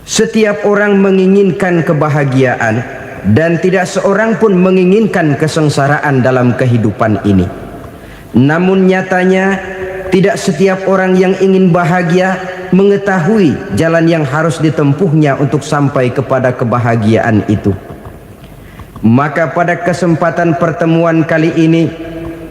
Setiap orang menginginkan kebahagiaan dan tidak seorang pun menginginkan kesengsaraan dalam kehidupan ini. Namun nyatanya tidak setiap orang yang ingin bahagia mengetahui jalan yang harus ditempuhnya untuk sampai kepada kebahagiaan itu. Maka pada kesempatan pertemuan kali ini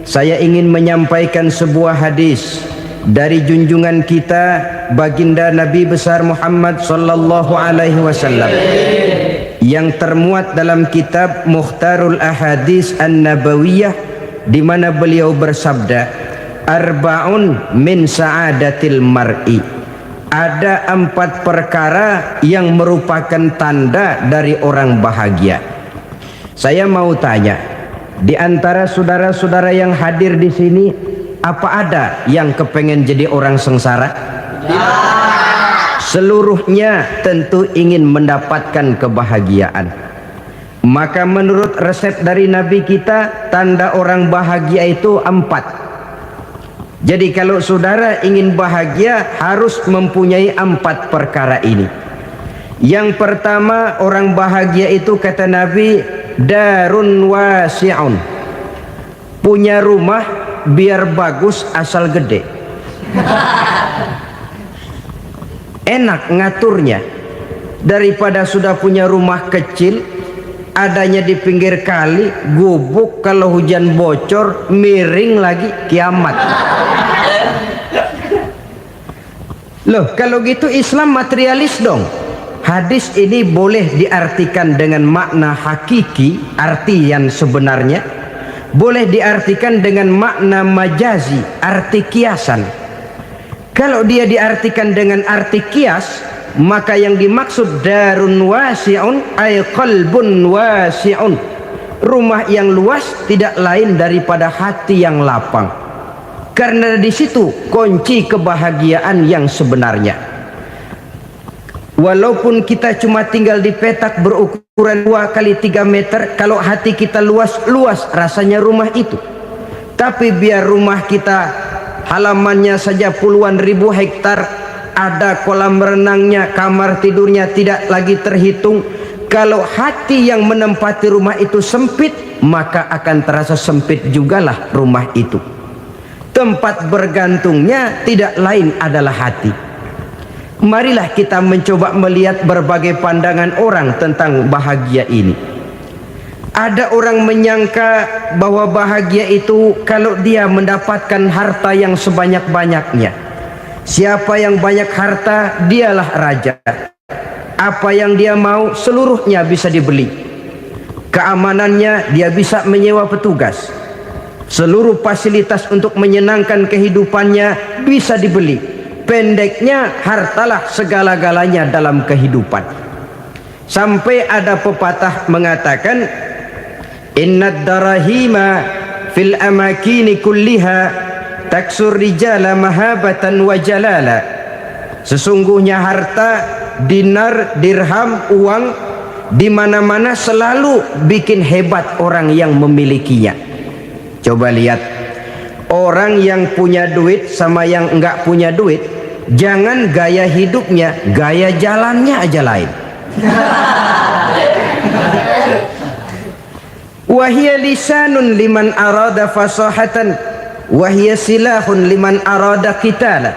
saya ingin menyampaikan sebuah hadis dari junjungan kita baginda Nabi besar Muhammad sallallahu alaihi wasallam yang termuat dalam kitab Mukhtarul Ahadits An-Nabawiyah, di mana beliau bersabda, arba'un min sa'adatil mar'i. Ada 4 perkara yang merupakan tanda dari orang bahagia. Saya mau tanya, di antara saudara-saudara yang hadir di sini, apa ada yang kepengen jadi orang sengsara? Ya. Seluruhnya tentu ingin mendapatkan kebahagiaan. Maka menurut resep dari Nabi kita, tanda orang bahagia itu 4. Jadi kalau saudara ingin bahagia harus mempunyai 4 perkara ini. Yang pertama, orang bahagia itu kata Nabi, darun wasi'un. Punya rumah biar bagus asal gede. Enak ngaturnya daripada sudah punya rumah kecil adanya di pinggir kali, gubuk, kalau hujan bocor, miring lagi, kiamat. Loh, kalau gitu Islam materialis dong. Hadis ini boleh diartikan dengan makna hakiki, arti yang sebenarnya, boleh diartikan dengan makna majazi, arti kiasan. Kalau dia diartikan dengan arti kias, maka yang dimaksud darun wasi'un ay qalbun wasi'un. Rumah yang luas tidak lain daripada hati yang lapang. Karena di situ kunci kebahagiaan yang sebenarnya. Walaupun kita cuma tinggal di petak berukuran 2 kali 3 meter, kalau hati kita luas-luas rasanya rumah itu. Tapi biar rumah kita halamannya saja puluhan ribu hektar, ada kolam renangnya, kamar tidurnya tidak lagi terhitung. Kalau hati yang menempati rumah itu sempit, maka akan terasa sempit jugalah rumah itu. Tempat bergantungnya tidak lain adalah hati. Marilah kita mencoba melihat berbagai pandangan orang tentang bahagia ini. Ada orang menyangka bahwa bahagia itu kalau dia mendapatkan harta yang sebanyak-banyaknya. Siapa yang banyak harta, dialah raja. Apa yang dia mau seluruhnya bisa dibeli. Keamanannya dia bisa menyewa petugas. Seluruh fasilitas untuk menyenangkan kehidupannya bisa dibeli. Pendeknya, hartalah segala-galanya dalam kehidupan. Sampai ada pepatah mengatakan, innad darahima fil amakini kulliha taksur rijala mahabatan wa jalala. Sesungguhnya harta, dinar, dirham, uang di mana-mana selalu bikin hebat orang yang memilikinya. Coba lihat, orang yang punya duit sama yang enggak punya duit, jangan gaya hidupnya, gaya jalannya aja lain. Wahia lisanun liman arada fasahatan, wahia silahun liman arada qitala.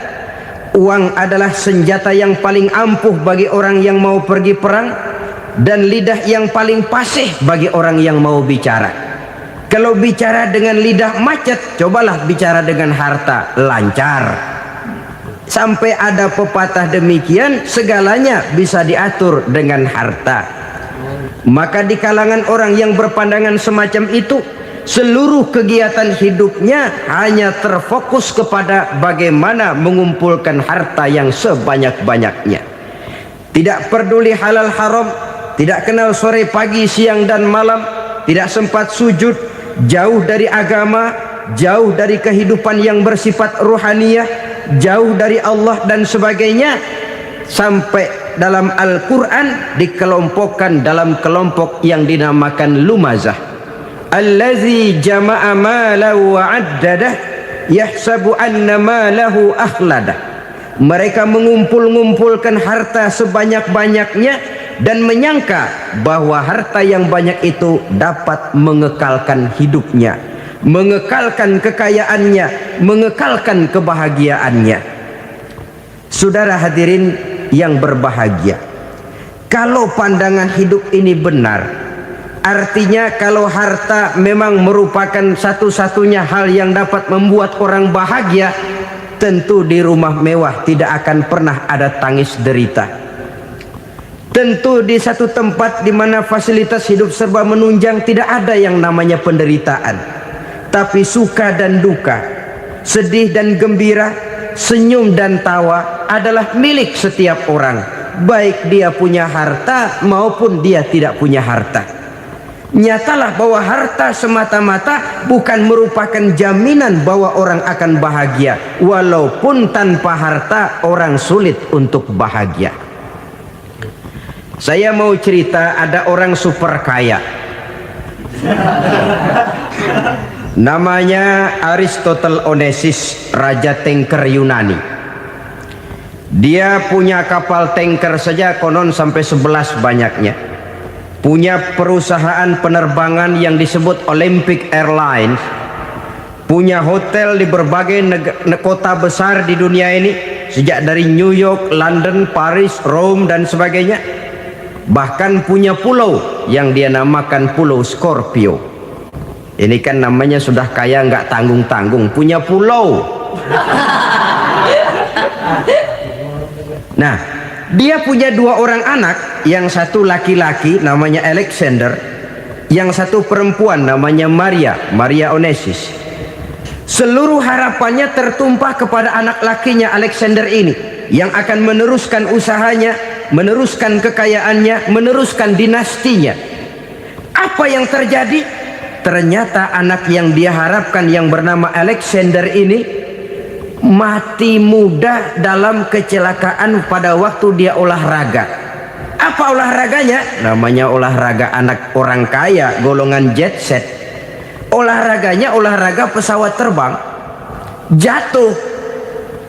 Uang adalah senjata yang paling ampuh bagi orang yang mau pergi perang, dan lidah yang paling fasih bagi orang yang mau bicara. Kalau bicara dengan lidah macet, cobalah bicara dengan harta, lancar. Sampai ada pepatah demikian, segalanya bisa diatur dengan harta. Maka di kalangan orang yang berpandangan semacam itu, seluruh kegiatan hidupnya hanya terfokus kepada bagaimana mengumpulkan harta yang sebanyak-banyaknya. Tidak peduli halal haram, tidak kenal sore pagi siang dan malam, tidak sempat sujud, jauh dari agama, jauh dari kehidupan yang bersifat ruhaniyah, jauh dari Allah dan sebagainya. Sampai dalam Al-Quran dikelompokkan dalam kelompok yang dinamakan lumazah. Allazi jama'a malahu wa addadah yahsabu anna malahu akhladah. Mereka mengumpul-ngumpulkan harta sebanyak-banyaknya dan menyangka bahwa harta yang banyak itu dapat mengekalkan hidupnya, mengekalkan kekayaannya, mengekalkan kebahagiaannya. Saudara hadirin yang berbahagia, kalau pandangan hidup ini benar, artinya kalau harta memang merupakan satu-satunya hal yang dapat membuat orang bahagia, tentu di rumah mewah tidak akan pernah ada tangis derita. Tentu di satu tempat di mana fasilitas hidup serba menunjang tidak ada yang namanya penderitaan. Tapi suka dan duka, sedih dan gembira, senyum dan tawa adalah milik setiap orang, baik dia punya harta maupun dia tidak punya harta. Nyatalah bahwa harta semata-mata bukan merupakan jaminan bahwa orang akan bahagia, walaupun tanpa harta orang sulit untuk bahagia. Saya mau cerita, ada orang super kaya, namanya Aristotle Onesius, raja tanker Yunani. Dia punya kapal tanker saja konon sampai 11 banyaknya. Punya perusahaan penerbangan yang disebut Olympic Airlines, punya hotel di berbagai kota besar di dunia ini, sejak dari New York, London, Paris, Rome dan sebagainya. Bahkan punya pulau yang dia namakan Pulau Scorpio. Ini kan namanya sudah kaya nggak tanggung-tanggung, punya pulau. Nah, dia punya 2 orang anak, yang satu laki-laki namanya Alexander, yang satu perempuan namanya Maria Onesius. Seluruh harapannya tertumpah kepada anak lakinya Alexander ini, yang akan meneruskan usahanya, meneruskan kekayaannya, meneruskan dinastinya. Apa yang terjadi? Ternyata anak yang dia harapkan yang bernama Alexander ini mati muda dalam kecelakaan pada waktu dia olahraga. Apa olahraganya? Namanya olahraga anak orang kaya, golongan jet set. Olahraganya olahraga pesawat terbang. Jatuh,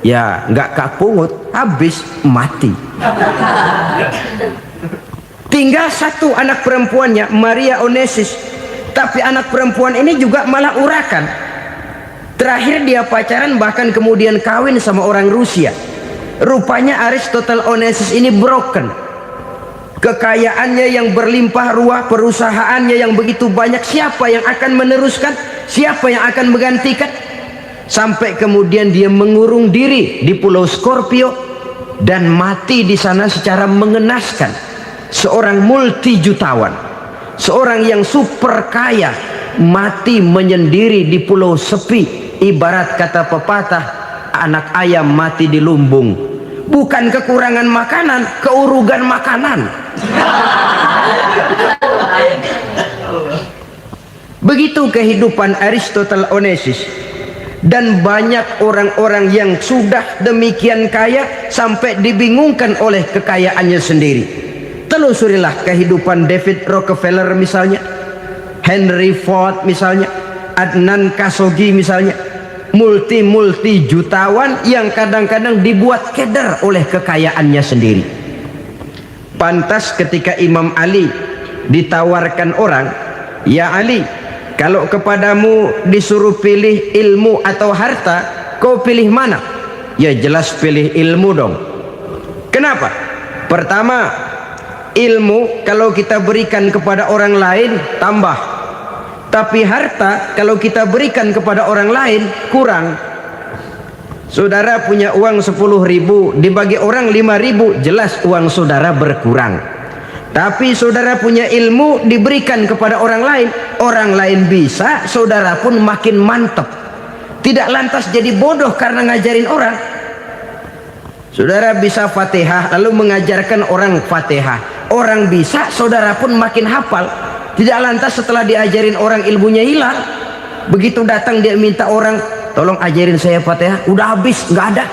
ya nggak kapungut, habis mati. Tinggal satu anak perempuannya, Maria Onesius. Tapi anak perempuan ini juga malah urakan. Terakhir dia pacaran, bahkan kemudian kawin sama orang Rusia. Rupanya Aristotle Onesius ini broken. Kekayaannya yang berlimpah ruah, perusahaannya yang begitu banyak, siapa yang akan meneruskan? Siapa yang akan menggantikan? Sampai kemudian dia mengurung diri di Pulau Scorpio dan mati di sana secara mengenaskan. Seorang multi jutawan, seorang yang super kaya, mati menyendiri di pulau sepi. Ibarat kata pepatah, anak ayam mati di lumbung. Bukan kekurangan makanan, keurugan makanan. Begitu kehidupan Aristotle Onesius. Dan banyak orang-orang yang sudah demikian kaya sampai dibingungkan oleh kekayaannya sendiri. Telusurilah kehidupan David Rockefeller misalnya, Henry Ford misalnya, Adnan Khashoggi misalnya, multi jutawan yang kadang-kadang dibuat keder oleh kekayaannya sendiri. Pantas ketika Imam Ali ditawarkan orang, "Ya Ali, kalau kepadamu disuruh pilih ilmu atau harta, kau pilih mana?" Ya jelas pilih ilmu dong. Kenapa? Pertama, ilmu kalau kita berikan kepada orang lain tambah. Tapi harta kalau kita berikan kepada orang lain kurang. Saudara punya uang 10.000, dibagi orang 5.000, jelas uang saudara berkurang. Tapi saudara punya ilmu, diberikan kepada orang lain bisa, saudara pun makin mantap. Tidak lantas jadi bodoh karena ngajarin orang. Saudara bisa Fatihah lalu mengajarkan orang Fatihah, orang bisa, saudara pun makin hafal. Tidak lantas setelah diajarin orang ilmunya hilang. Begitu datang dia minta orang, "Tolong ajarin saya Fatihah," udah habis, nggak ada.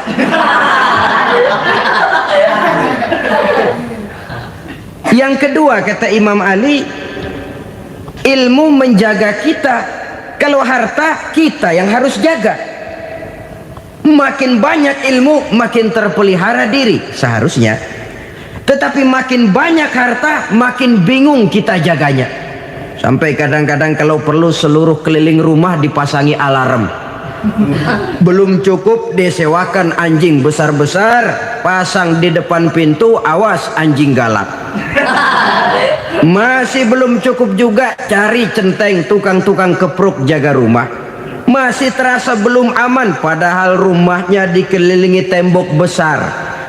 Yang kedua kata Imam Ali, ilmu menjaga kita. Kalau harta kita yang harus jaga. Makin banyak ilmu, makin terpelihara diri seharusnya. Tetapi makin banyak harta, makin bingung kita jaganya. Sampai kadang-kadang kalau perlu seluruh keliling rumah dipasangi alarm. Belum cukup disewakan anjing besar-besar, pasang di depan pintu, awas anjing galak. Masih belum cukup juga, cari centeng tukang-tukang kepruk jaga rumah. Masih terasa belum aman, padahal rumahnya dikelilingi tembok besar.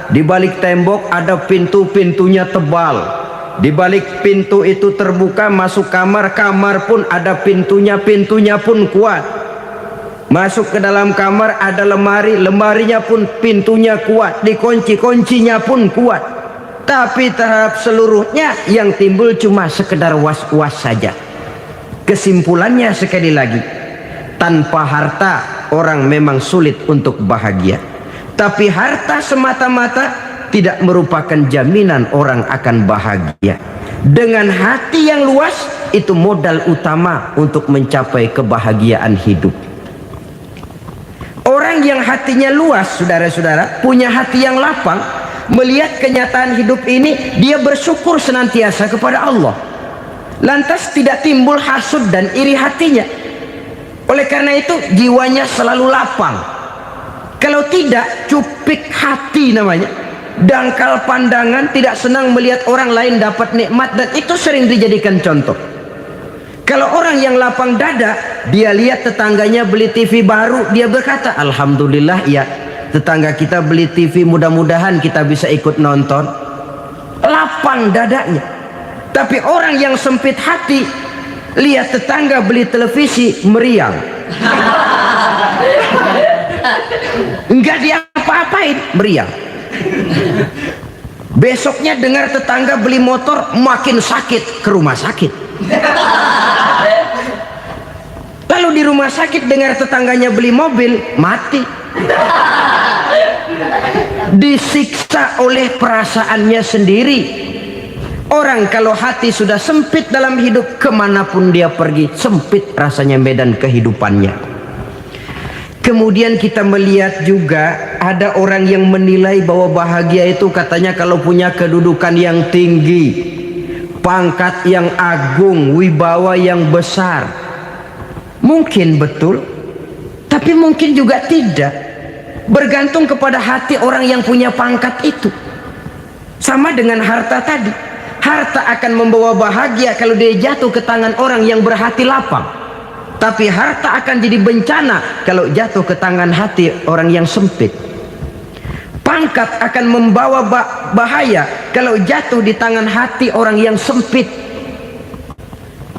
Di balik tembok ada pintu-pintunya tebal. Di balik pintu itu terbuka masuk kamar, kamar pun ada pintunya, pintunya pun kuat. Masuk ke dalam kamar ada lemari, lemarinya pun pintunya kuat, dikunci, kuncinya pun kuat. Tapi terhadap seluruhnya yang timbul cuma sekedar was-was saja. Kesimpulannya sekali lagi, tanpa harta orang memang sulit untuk bahagia. Tapi harta semata-mata tidak merupakan jaminan orang akan bahagia. Dengan hati yang luas, itu modal utama untuk mencapai kebahagiaan hidup. Orang yang hatinya luas, saudara-saudara, punya hati yang lapang, melihat kenyataan hidup ini, dia bersyukur senantiasa kepada Allah. Lantas tidak timbul hasud dan iri hatinya. Oleh karena itu jiwanya selalu lapang. Kalau tidak, cupik hati namanya, dangkal pandangan, tidak senang melihat orang lain dapat nikmat, dan itu sering dijadikan contoh. Kalau orang yang lapang dada, dia lihat tetangganya beli TV baru, dia berkata, alhamdulillah ya, tetangga kita beli TV, mudah-mudahan kita bisa ikut nonton. Lapang dadanya. Tapi orang yang sempit hati, lihat tetangga beli televisi, meriang. Enggak diapa-apain, meriang. Besoknya dengar tetangga beli motor, makin sakit, ke rumah sakit. Lalu di rumah sakit dengar tetangganya beli mobil, mati. Disiksa oleh perasaannya sendiri. Orang kalau hati sudah sempit dalam hidup, kemanapun dia pergi, sempit rasanya medan kehidupannya. Kemudian kita melihat juga ada orang yang menilai bahwa bahagia itu katanya kalau punya kedudukan yang tinggi, pangkat yang agung, wibawa yang besar. Mungkin betul, tapi mungkin juga tidak. Bergantung kepada hati orang yang punya pangkat itu. Sama dengan harta tadi. Harta akan membawa bahagia kalau dia jatuh ke tangan orang yang berhati lapang. Tapi harta akan jadi bencana kalau jatuh ke tangan hati orang yang sempit. Pangkat akan membawa bahaya kalau jatuh di tangan hati orang yang sempit.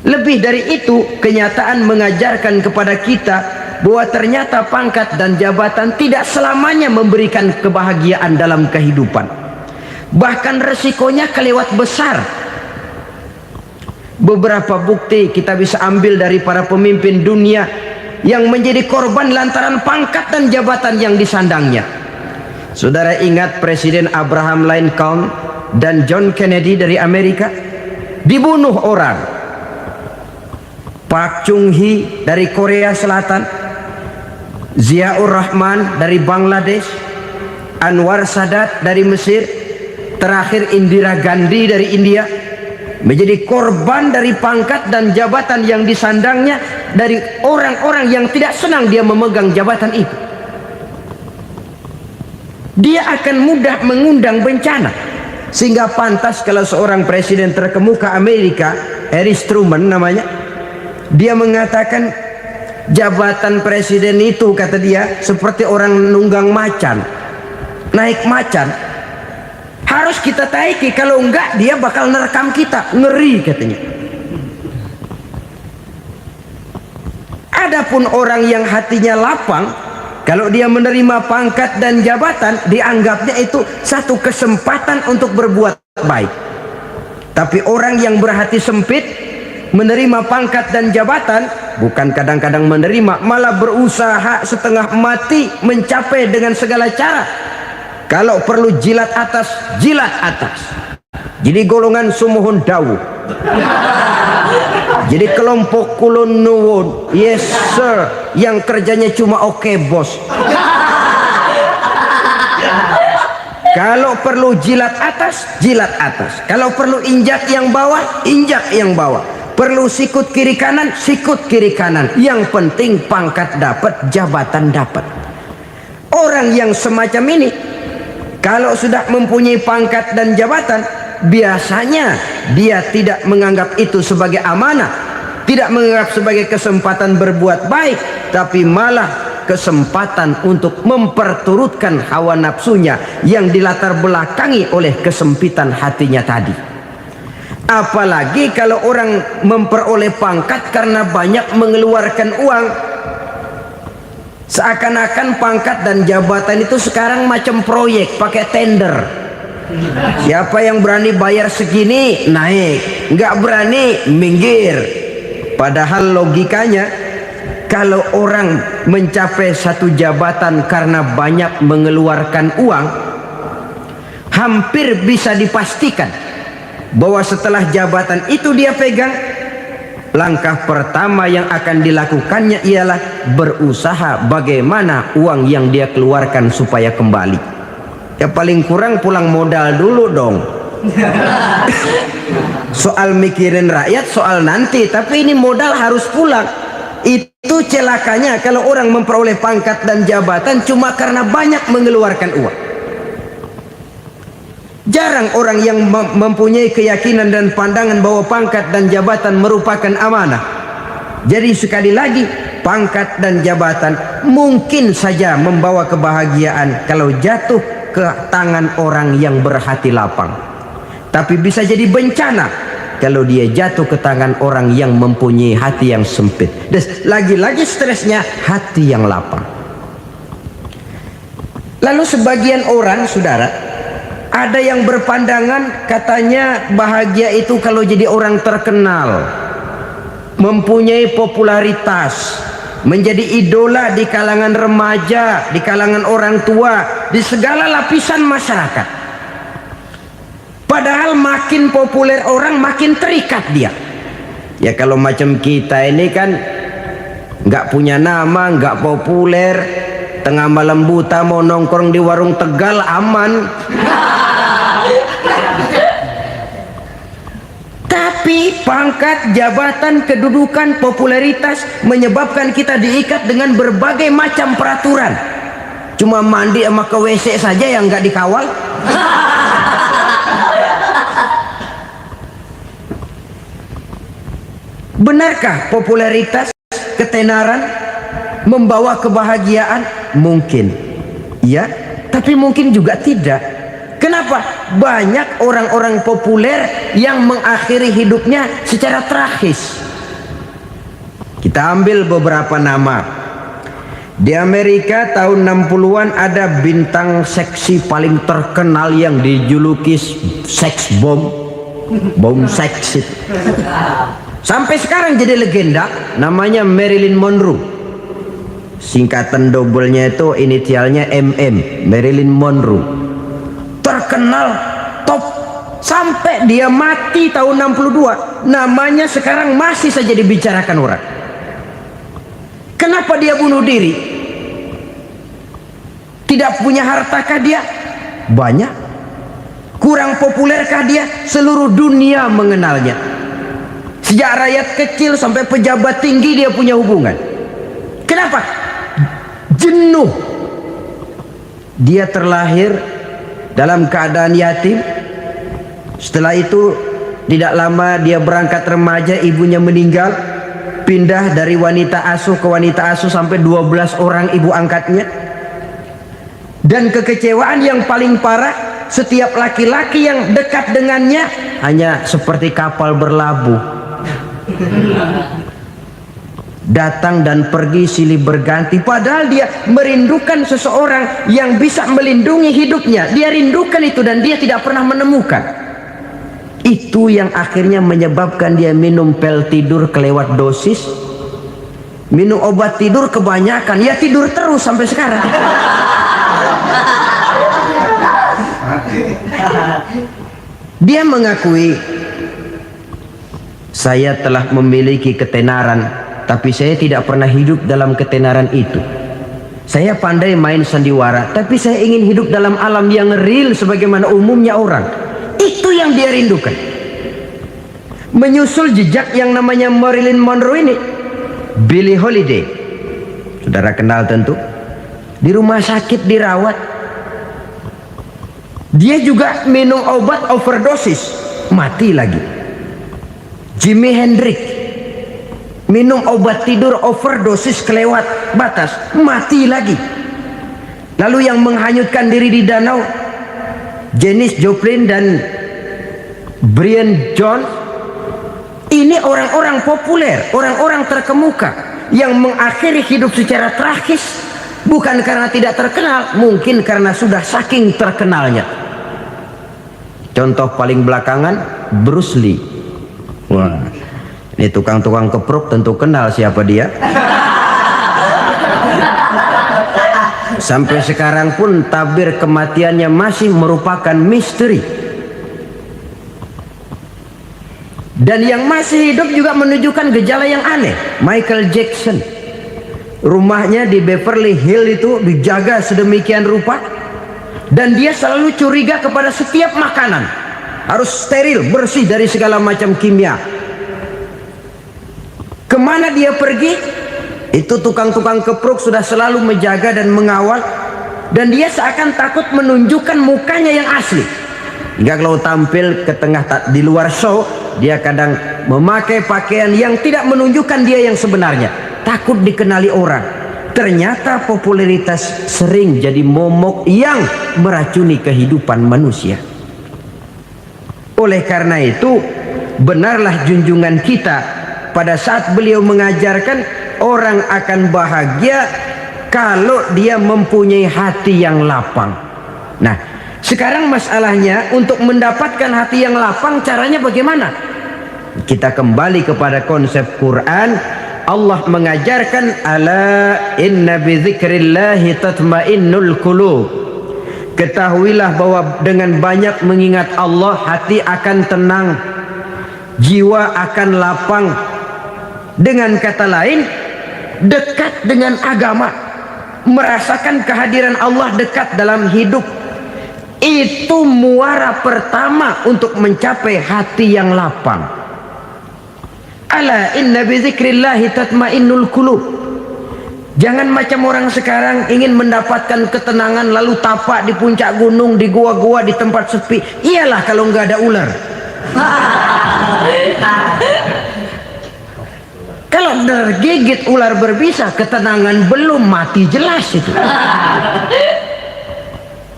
Lebih dari itu, kenyataan mengajarkan kepada kita bahwa ternyata pangkat dan jabatan tidak selamanya memberikan kebahagiaan dalam kehidupan. Bahkan resikonya kelewat besar. Beberapa bukti kita bisa ambil dari para pemimpin dunia yang menjadi korban lantaran pangkat dan jabatan yang disandangnya. Saudara ingat Presiden Abraham Lincoln dan John Kennedy dari Amerika? Dibunuh orang. Park Chung-hee dari Korea Selatan, Ziaur Rahman dari Bangladesh, Anwar Sadat dari Mesir, terakhir Indira Gandhi dari India, menjadi korban dari pangkat dan jabatan yang disandangnya dari orang-orang yang tidak senang dia memegang jabatan itu. Dia akan mudah mengundang bencana. Sehingga pantas kalau seorang presiden terkemuka Amerika, Harry Truman namanya, dia mengatakan jabatan presiden itu, kata dia, seperti orang nunggang macan, naik macan. Harus kita taiki, kalau enggak dia bakal nerekam kita, ngeri katanya. Adapun orang yang hatinya lapang, kalau dia menerima pangkat dan jabatan, dianggapnya itu satu kesempatan untuk berbuat baik. Tapi orang yang berhati sempit, menerima pangkat dan jabatan, bukan kadang-kadang menerima, malah berusaha setengah mati mencapai dengan segala cara. Kalau perlu jilat atas, jilat atas. Jadi golongan sumuhun dawuh. Jadi kelompok kulon nuwun, yes sir, yang kerjanya cuma oke bos. Kalau perlu jilat atas, jilat atas. Kalau perlu injak yang bawah, injak yang bawah. Perlu sikut kiri kanan, sikut kiri kanan. Yang penting pangkat dapat, jabatan dapat. Orang yang semacam ini, kalau sudah mempunyai pangkat dan jabatan, biasanya dia tidak menganggap itu sebagai amanah, tidak menganggap sebagai kesempatan berbuat baik, tapi malah kesempatan untuk memperturutkan hawa nafsunya yang dilatar belakangi oleh kesempitan hatinya tadi. Apalagi kalau orang memperoleh pangkat karena banyak mengeluarkan uang, seakan-akan pangkat dan jabatan itu sekarang macam proyek pakai tender. Siapa yang berani bayar segini naik, nggak berani minggir. Padahal logikanya, kalau orang mencapai satu jabatan karena banyak mengeluarkan uang, hampir bisa dipastikan bahwa setelah jabatan itu dia pegang, langkah pertama yang akan dilakukannya ialah berusaha bagaimana uang yang dia keluarkan supaya kembali. Ya paling kurang pulang modal dulu dong. Soal mikirin rakyat soal nanti, tapi ini modal harus pulang. Itu celakanya kalau orang memperoleh pangkat dan jabatan cuma karena banyak mengeluarkan uang. Jarang orang yang mempunyai keyakinan dan pandangan bahwa pangkat dan jabatan merupakan amanah. Jadi sekali lagi, pangkat dan jabatan mungkin saja membawa kebahagiaan kalau jatuh ke tangan orang yang berhati lapang. Tapi bisa jadi bencana kalau dia jatuh ke tangan orang yang mempunyai hati yang sempit. Dan lagi-lagi stresnya hati yang lapang. Lalu sebagian orang, saudara, ada yang berpandangan katanya bahagia itu kalau jadi orang terkenal, mempunyai popularitas, menjadi idola di kalangan remaja, di kalangan orang tua, di segala lapisan masyarakat. Padahal makin populer orang makin terikat dia. Ya kalau macam kita ini kan nggak punya nama, nggak populer, tengah malam buta mau nongkrong di warung Tegal aman. Tapi pangkat, jabatan, kedudukan, popularitas menyebabkan kita diikat dengan berbagai macam peraturan. Cuma mandi sama ke WC saja yang nggak dikawal. Benarkah popularitas, ketenaran membawa kebahagiaan? Mungkin ya, tapi mungkin juga tidak. Kenapa? Banyak orang-orang populer yang mengakhiri hidupnya secara tragis. Kita ambil beberapa nama. Di Amerika tahun 60-an ada bintang seksi paling terkenal yang dijuluki sex bomb, bom seks. Sampai sekarang jadi legenda, namanya Marilyn Monroe. Singkatan doublenya itu inisialnya MM, Marilyn Monroe. Terkenal top sampai dia mati tahun 62, namanya sekarang masih saja dibicarakan orang. Kenapa dia bunuh diri? Tidak punya hartakah dia? Banyak. Kurang populerkah dia? Seluruh dunia mengenalnya. Sejak rakyat kecil sampai pejabat tinggi dia punya hubungan. Kenapa? Jenuh. Dia terlahir dalam keadaan yatim. Setelah itu tidak lama dia berangkat remaja, ibunya meninggal, pindah dari wanita asuh ke wanita asuh sampai 12 orang ibu angkatnya. Dan kekecewaan yang paling parah, setiap laki-laki yang dekat dengannya hanya seperti kapal berlabuh, datang dan pergi silih berganti. Padahal dia merindukan seseorang yang bisa melindungi hidupnya. Dia rindukan itu dan dia tidak pernah menemukan. Itu yang akhirnya menyebabkan dia minum pil tidur kelewat dosis, minum obat tidur kebanyakan, ya tidur terus sampai sekarang. Dia mengakui, saya telah memiliki ketenaran, tapi saya tidak pernah hidup dalam ketenaran itu. Saya pandai main sandiwara, tapi saya ingin hidup dalam alam yang real sebagaimana umumnya orang. Itu yang dia rindukan. Menyusul jejak yang namanya Marilyn Monroe ini, Billie Holiday, saudara kenal tentu, di rumah sakit dirawat. Dia juga minum obat overdosis, mati lagi. Jimi Hendrix minum obat tidur overdosis kelewat batas, mati lagi. Lalu yang menghanyutkan diri di danau, Janis Joplin dan Brian Jones. Ini orang-orang populer, orang-orang terkemuka yang mengakhiri hidup secara tragis, bukan karena tidak terkenal, mungkin karena sudah saking terkenalnya. Contoh paling belakangan, Bruce Lee. Wah, ini tukang-tukang keprok tentu kenal siapa dia. Sampai sekarang pun tabir kematiannya masih merupakan misteri. Dan yang masih hidup juga menunjukkan gejala yang aneh. Michael Jackson, rumahnya di Beverly Hills itu dijaga sedemikian rupa, dan dia selalu curiga kepada setiap makanan harus steril, bersih dari segala macam kimia. Kemana dia pergi, itu tukang-tukang keprok sudah selalu menjaga dan mengawal, dan dia seakan takut menunjukkan mukanya yang asli. Hingga kalau tampil ke tengah di luar show, dia kadang memakai pakaian yang tidak menunjukkan dia yang sebenarnya, takut dikenali orang. Ternyata popularitas sering jadi momok yang meracuni kehidupan manusia. Oleh karena itu, benarlah junjungan kita pada saat beliau mengajarkan orang akan bahagia kalau dia mempunyai hati yang lapang. Nah, sekarang masalahnya untuk mendapatkan hati yang lapang, caranya bagaimana? Kita kembali kepada konsep Quran. Allah mengajarkan, ala inna bidzikrillahi tatmainnul qulub. Ketahuilah bahwa dengan banyak mengingat Allah, hati akan tenang, jiwa akan lapang. Dengan kata lain, dekat dengan agama, merasakan kehadiran Allah dekat dalam hidup, itu muara pertama untuk mencapai hati yang lapang. Ala inna bidzikrillahi tatmainnul qulub. Jangan macam orang sekarang ingin mendapatkan ketenangan lalu tapak di puncak gunung, di gua-gua, di tempat sepi. Iyalah kalau nggak ada ular. Kalau tergigit ular berbisa, ketenangan belum, mati jelas itu.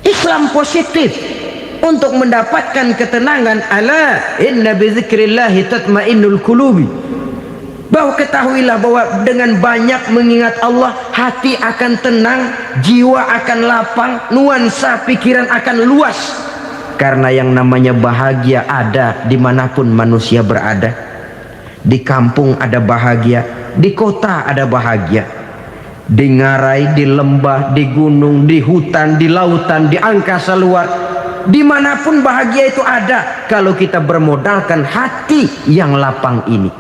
Islam positif untuk mendapatkan ketenangan. Ala inna bidzikrillahi tatmainnul qulubi. Bahwa ketahuilah bahwa dengan banyak mengingat Allah, hati akan tenang, jiwa akan lapang, nuansa pikiran akan luas. Karena yang namanya bahagia ada dimanapun manusia berada. Di kampung ada bahagia, di kota ada bahagia, di ngarai, di lembah, di gunung, di hutan, di lautan, di angkasa luar, dimanapun bahagia itu ada kalau kita bermodalkan hati yang lapang ini.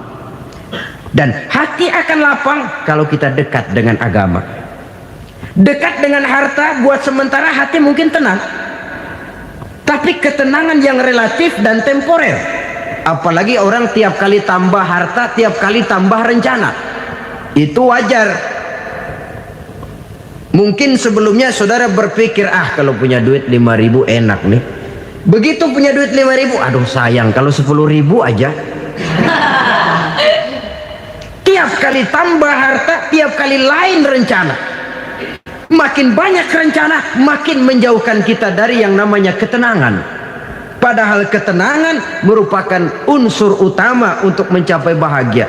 Dan hati akan lapang kalau kita dekat dengan agama. Dekat dengan harta buat sementara hati mungkin tenang, tapi ketenangan yang relatif dan temporer. Apalagi orang tiap kali tambah harta, tiap kali tambah rencana, itu wajar. Mungkin sebelumnya saudara berpikir, kalau punya duit 5.000 enak nih. Begitu punya duit 5.000, aduh sayang kalau 10.000 aja. Tiap kali tambah harta, tiap kali lain rencana. Makin banyak rencana, makin menjauhkan kita dari yang namanya ketenangan. Padahal ketenangan merupakan unsur utama untuk mencapai bahagia.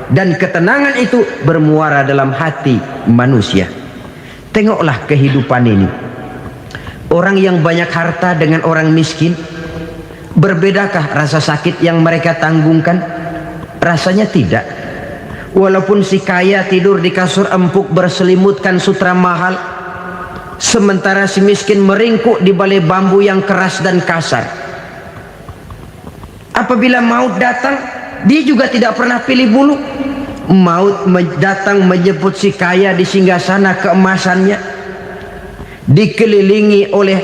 Dan ketenangan itu bermuara dalam hati manusia. Tengoklah kehidupan ini. Orang yang banyak harta dengan orang miskin, berbedakah rasa sakit yang mereka tanggungkan? Rasanya tidak. Walaupun si kaya tidur di kasur empuk berselimutkan sutra mahal, sementara si miskin meringkuk di balai bambu yang keras dan kasar. Apabila maut datang, dia juga tidak pernah pilih bulu. Maut datang menjemput si kaya di singgasana keemasannya, dikelilingi oleh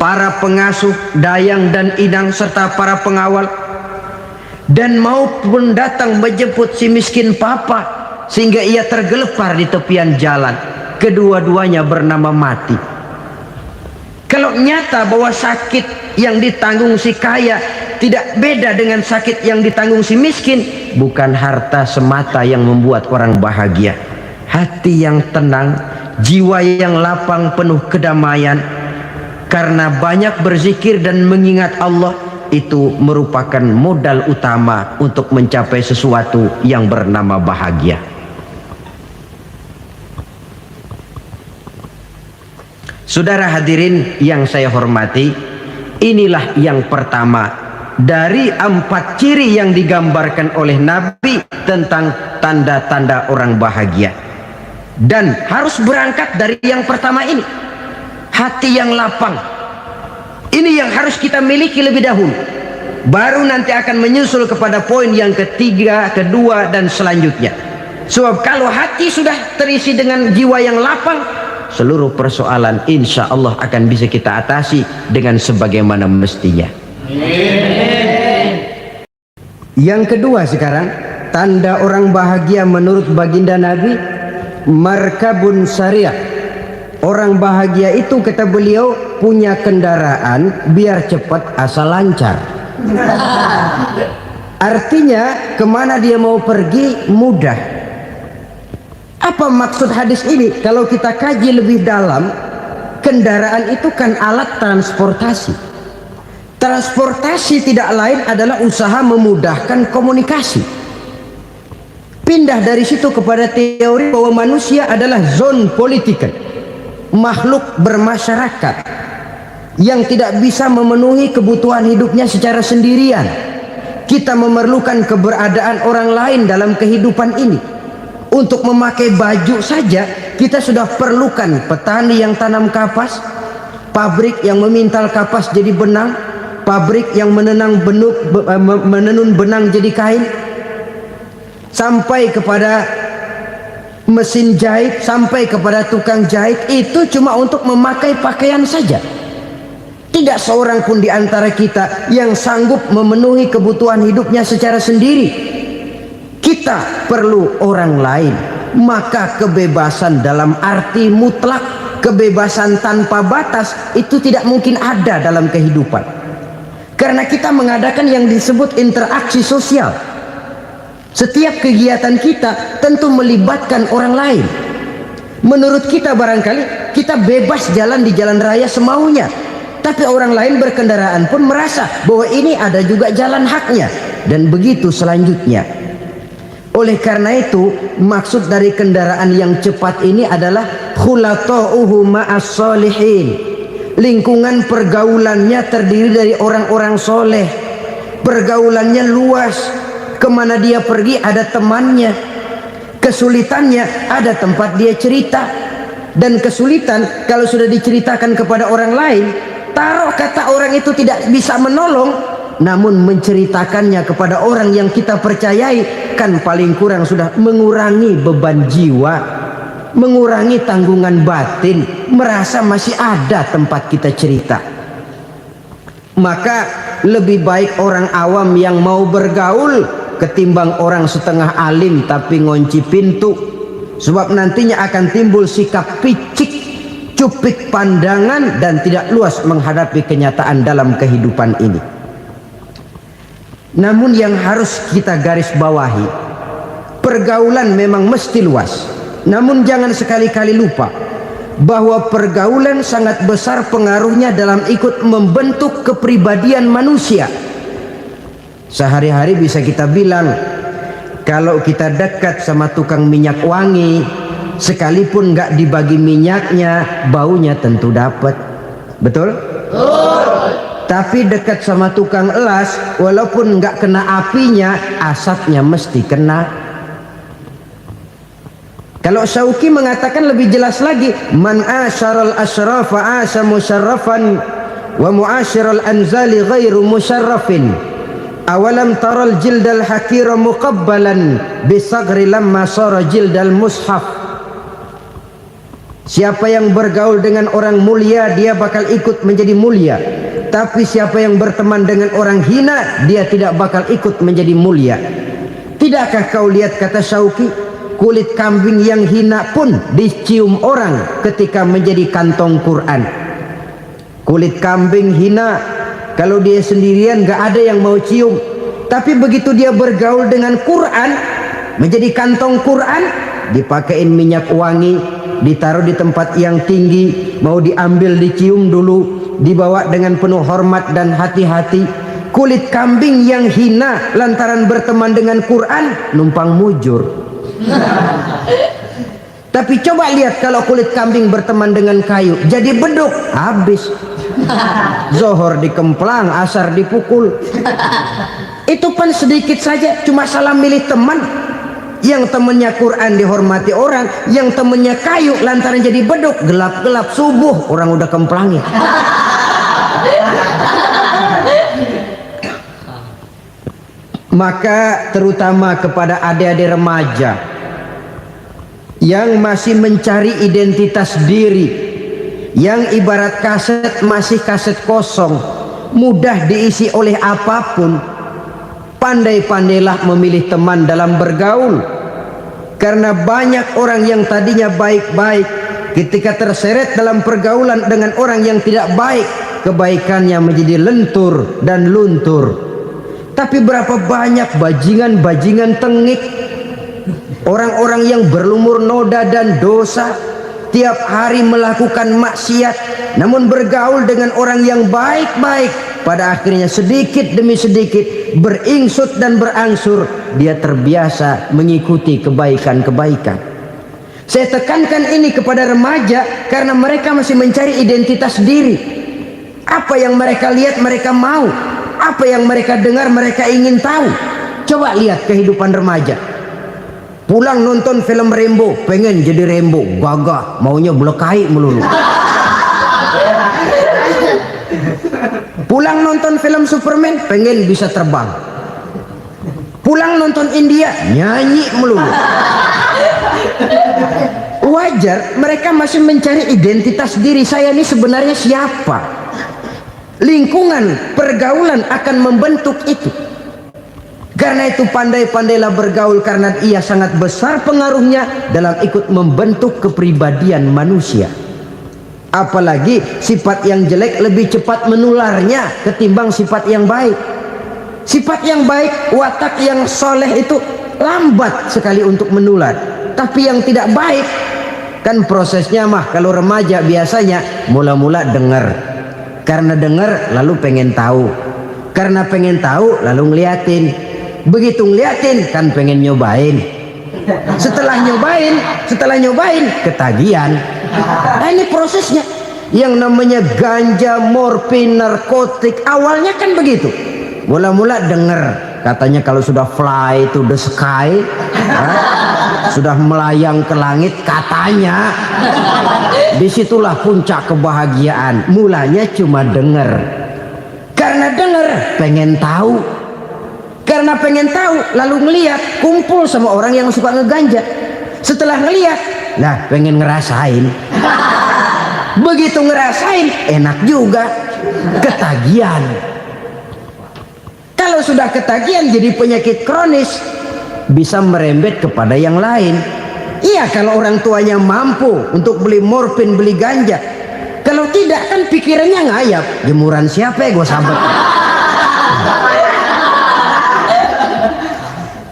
para pengasuh, dayang dan inang serta para pengawal. Dan maut pun datang menjemput si miskin papa sehingga ia tergelepar di tepian jalan. Kedua-duanya bernama mati. Kalau nyata bahwa sakit yang ditanggung si kaya tidak beda dengan sakit yang ditanggung si miskin, bukan harta semata yang membuat orang bahagia. Hati yang tenang, jiwa yang lapang penuh kedamaian karena banyak berzikir dan mengingat Allah, itu merupakan modal utama untuk mencapai sesuatu yang bernama bahagia. Saudara hadirin yang saya hormati, inilah yang pertama dari 4 ciri yang digambarkan oleh Nabi tentang tanda-tanda orang bahagia. Dan harus berangkat dari yang pertama ini, hati yang lapang. Ini yang harus kita miliki lebih dahulu, baru nanti akan menyusul kepada poin yang ketiga, kedua dan selanjutnya. Sebab kalau hati sudah terisi dengan jiwa yang lapang, seluruh persoalan insya Allah akan bisa kita atasi dengan sebagaimana mestinya. Yang kedua sekarang, tanda orang bahagia menurut baginda Nabi, markabun syariah. Orang bahagia itu, kata beliau, punya kendaraan biar cepat asal lancar. Artinya kemana dia mau pergi mudah. Apa maksud hadis ini? Kalau kita kaji lebih dalam, kendaraan itu kan alat transportasi. Transportasi tidak lain adalah usaha memudahkan komunikasi. Pindah dari situ kepada teori bahwa manusia adalah zon political, makhluk bermasyarakat yang tidak bisa memenuhi kebutuhan hidupnya secara sendirian. Kita memerlukan keberadaan orang lain dalam kehidupan ini. Untuk memakai baju saja kita sudah perlukan petani yang tanam kapas, pabrik yang memintal kapas jadi benang, pabrik yang menenun benang jadi kain, sampai kepada mesin jahit, sampai kepada tukang jahit. Itu cuma untuk memakai pakaian saja. Tidak seorang pun di antara kita yang sanggup memenuhi kebutuhan hidupnya secara sendiri. Kita perlu orang lain. Maka kebebasan dalam arti mutlak, kebebasan tanpa batas, itu tidak mungkin ada dalam kehidupan. Karena kita mengadakan yang disebut interaksi sosial. Setiap kegiatan kita tentu melibatkan orang lain. Menurut kita barangkali kita bebas jalan di jalan raya semaunya, tapi orang lain berkendaraan pun merasa bahwa ini ada juga jalan haknya, dan begitu selanjutnya. Oleh karena itu, maksud dari kendaraan yang cepat ini adalah khulata'uhu ma'as solihin. Lingkungan pergaulannya terdiri dari orang-orang soleh. Pergaulannya luas. Kemana dia pergi ada temannya. Kesulitannya ada tempat dia cerita. Dan kesulitan kalau sudah diceritakan kepada orang lain, taruh kata orang itu tidak bisa menolong, namun menceritakannya kepada orang yang kita percayai, kan paling kurang sudah mengurangi beban jiwa, mengurangi tanggungan batin, merasa masih ada tempat kita cerita. Maka lebih baik orang awam yang mau bergaul ketimbang orang setengah alim tapi ngunci pintu. Sebab nantinya akan timbul sikap picik, cupik pandangan, dan tidak luas menghadapi kenyataan dalam kehidupan ini. Namun yang harus kita garis bawahi, pergaulan memang mesti luas. Namun jangan sekali-kali lupa bahwa pergaulan sangat besar pengaruhnya dalam ikut membentuk kepribadian manusia. Sehari-hari bisa kita bilang, kalau kita dekat sama tukang minyak wangi, sekalipun nggak dibagi minyaknya, baunya tentu dapat. Betul? Tapi dekat sama tukang elas, walaupun nggak kena apinya, asapnya mesti kena. Kalau Syauqi mengatakan lebih jelas lagi, man asyaral asrafa asa musyarrafan wa muasyiral anzali ghairu musyarrafin. Awalam taral jildal hakira muqabbalan bisagri lamma sara jildal mushaf. Siapa yang bergaul dengan orang mulia, dia bakal ikut menjadi mulia. Tapi siapa yang berteman dengan orang hina, dia tidak bakal ikut menjadi mulia. Tidakkah kau lihat, kata Syauqi, kulit kambing yang hina pun dicium orang ketika menjadi kantong Quran. Kulit kambing hina, kalau dia sendirian gak ada yang mau cium. Tapi begitu dia bergaul dengan Quran, menjadi kantong Quran, dipakein minyak wangi, ditaruh di tempat yang tinggi, mau diambil dicium dulu, dibawa dengan penuh hormat dan hati-hati. Kulit kambing yang hina lantaran berteman dengan Quran, numpang mujur. Tapi coba lihat kalau kulit kambing berteman dengan kayu, jadi beduk, habis. Zohor dikemplang, asar dipukul. Itu pun sedikit saja, cuma salah milih teman. Yang temennya Quran dihormati orang, yang temennya kayu lantaran jadi beduk, gelap-gelap subuh orang udah kemplangi. Maka terutama kepada adik-adik remaja yang masih mencari identitas diri, yang ibarat kaset masih kaset kosong, mudah diisi oleh apapun, pandai-pandailah memilih teman dalam bergaul. Karena banyak orang yang tadinya baik-baik, ketika terseret dalam pergaulan dengan orang yang tidak baik, kebaikannya menjadi lentur dan luntur. Tapi berapa banyak bajingan-bajingan tengik, orang-orang yang berlumur noda dan dosa, tiap hari melakukan maksiat, namun bergaul dengan orang yang baik-baik, pada akhirnya sedikit demi sedikit beringsut dan berangsur dia terbiasa mengikuti kebaikan-kebaikan. Saya tekankan ini kepada remaja karena mereka masih mencari identitas diri. Apa yang mereka lihat mereka mau, apa yang mereka dengar mereka ingin tahu. Coba lihat kehidupan remaja. Pulang nonton film Rambo, pengen jadi Rambo, gagah, maunya belekai melulu. Pulang nonton film Superman, pengen bisa terbang. Pulang nonton India, nyanyi melulu. Wajar, mereka masih mencari identitas diri. Saya ini sebenarnya siapa? Lingkungan, pergaulan akan membentuk itu. Karena itu pandai-pandailah bergaul, karena ia sangat besar pengaruhnya dalam ikut membentuk kepribadian manusia. Apalagi sifat yang jelek lebih cepat menularnya ketimbang sifat yang baik. Sifat yang baik, watak yang soleh itu lambat sekali untuk menular. Tapi yang tidak baik, kan prosesnya mah kalau remaja biasanya mula-mula dengar. Karena dengar lalu pengen tahu, karena pengen tahu lalu ngeliatin, begitu ngeliatin kan pengen nyobain, setelah nyobain ketagihan. Nah, ini prosesnya. Yang namanya ganja, morfin, narkotik awalnya kan begitu. Mula-mula denger katanya kalau sudah fly to the sky, sudah melayang ke langit katanya, disitulah puncak kebahagiaan. Mulanya cuma denger, karena denger pengen tahu, karena pengen tahu lalu ngeliat, kumpul sama orang yang suka ngeganja. Setelah ngeliat, nah pengen ngerasain. Begitu ngerasain enak juga, ketagihan. Kalau sudah ketagihan jadi penyakit kronis, bisa merembet kepada yang lain. Iya, kalau orang tuanya mampu untuk beli morfin, beli ganja. Kalau tidak kan pikirannya ngayap, jemuran siapa ya gue sabet.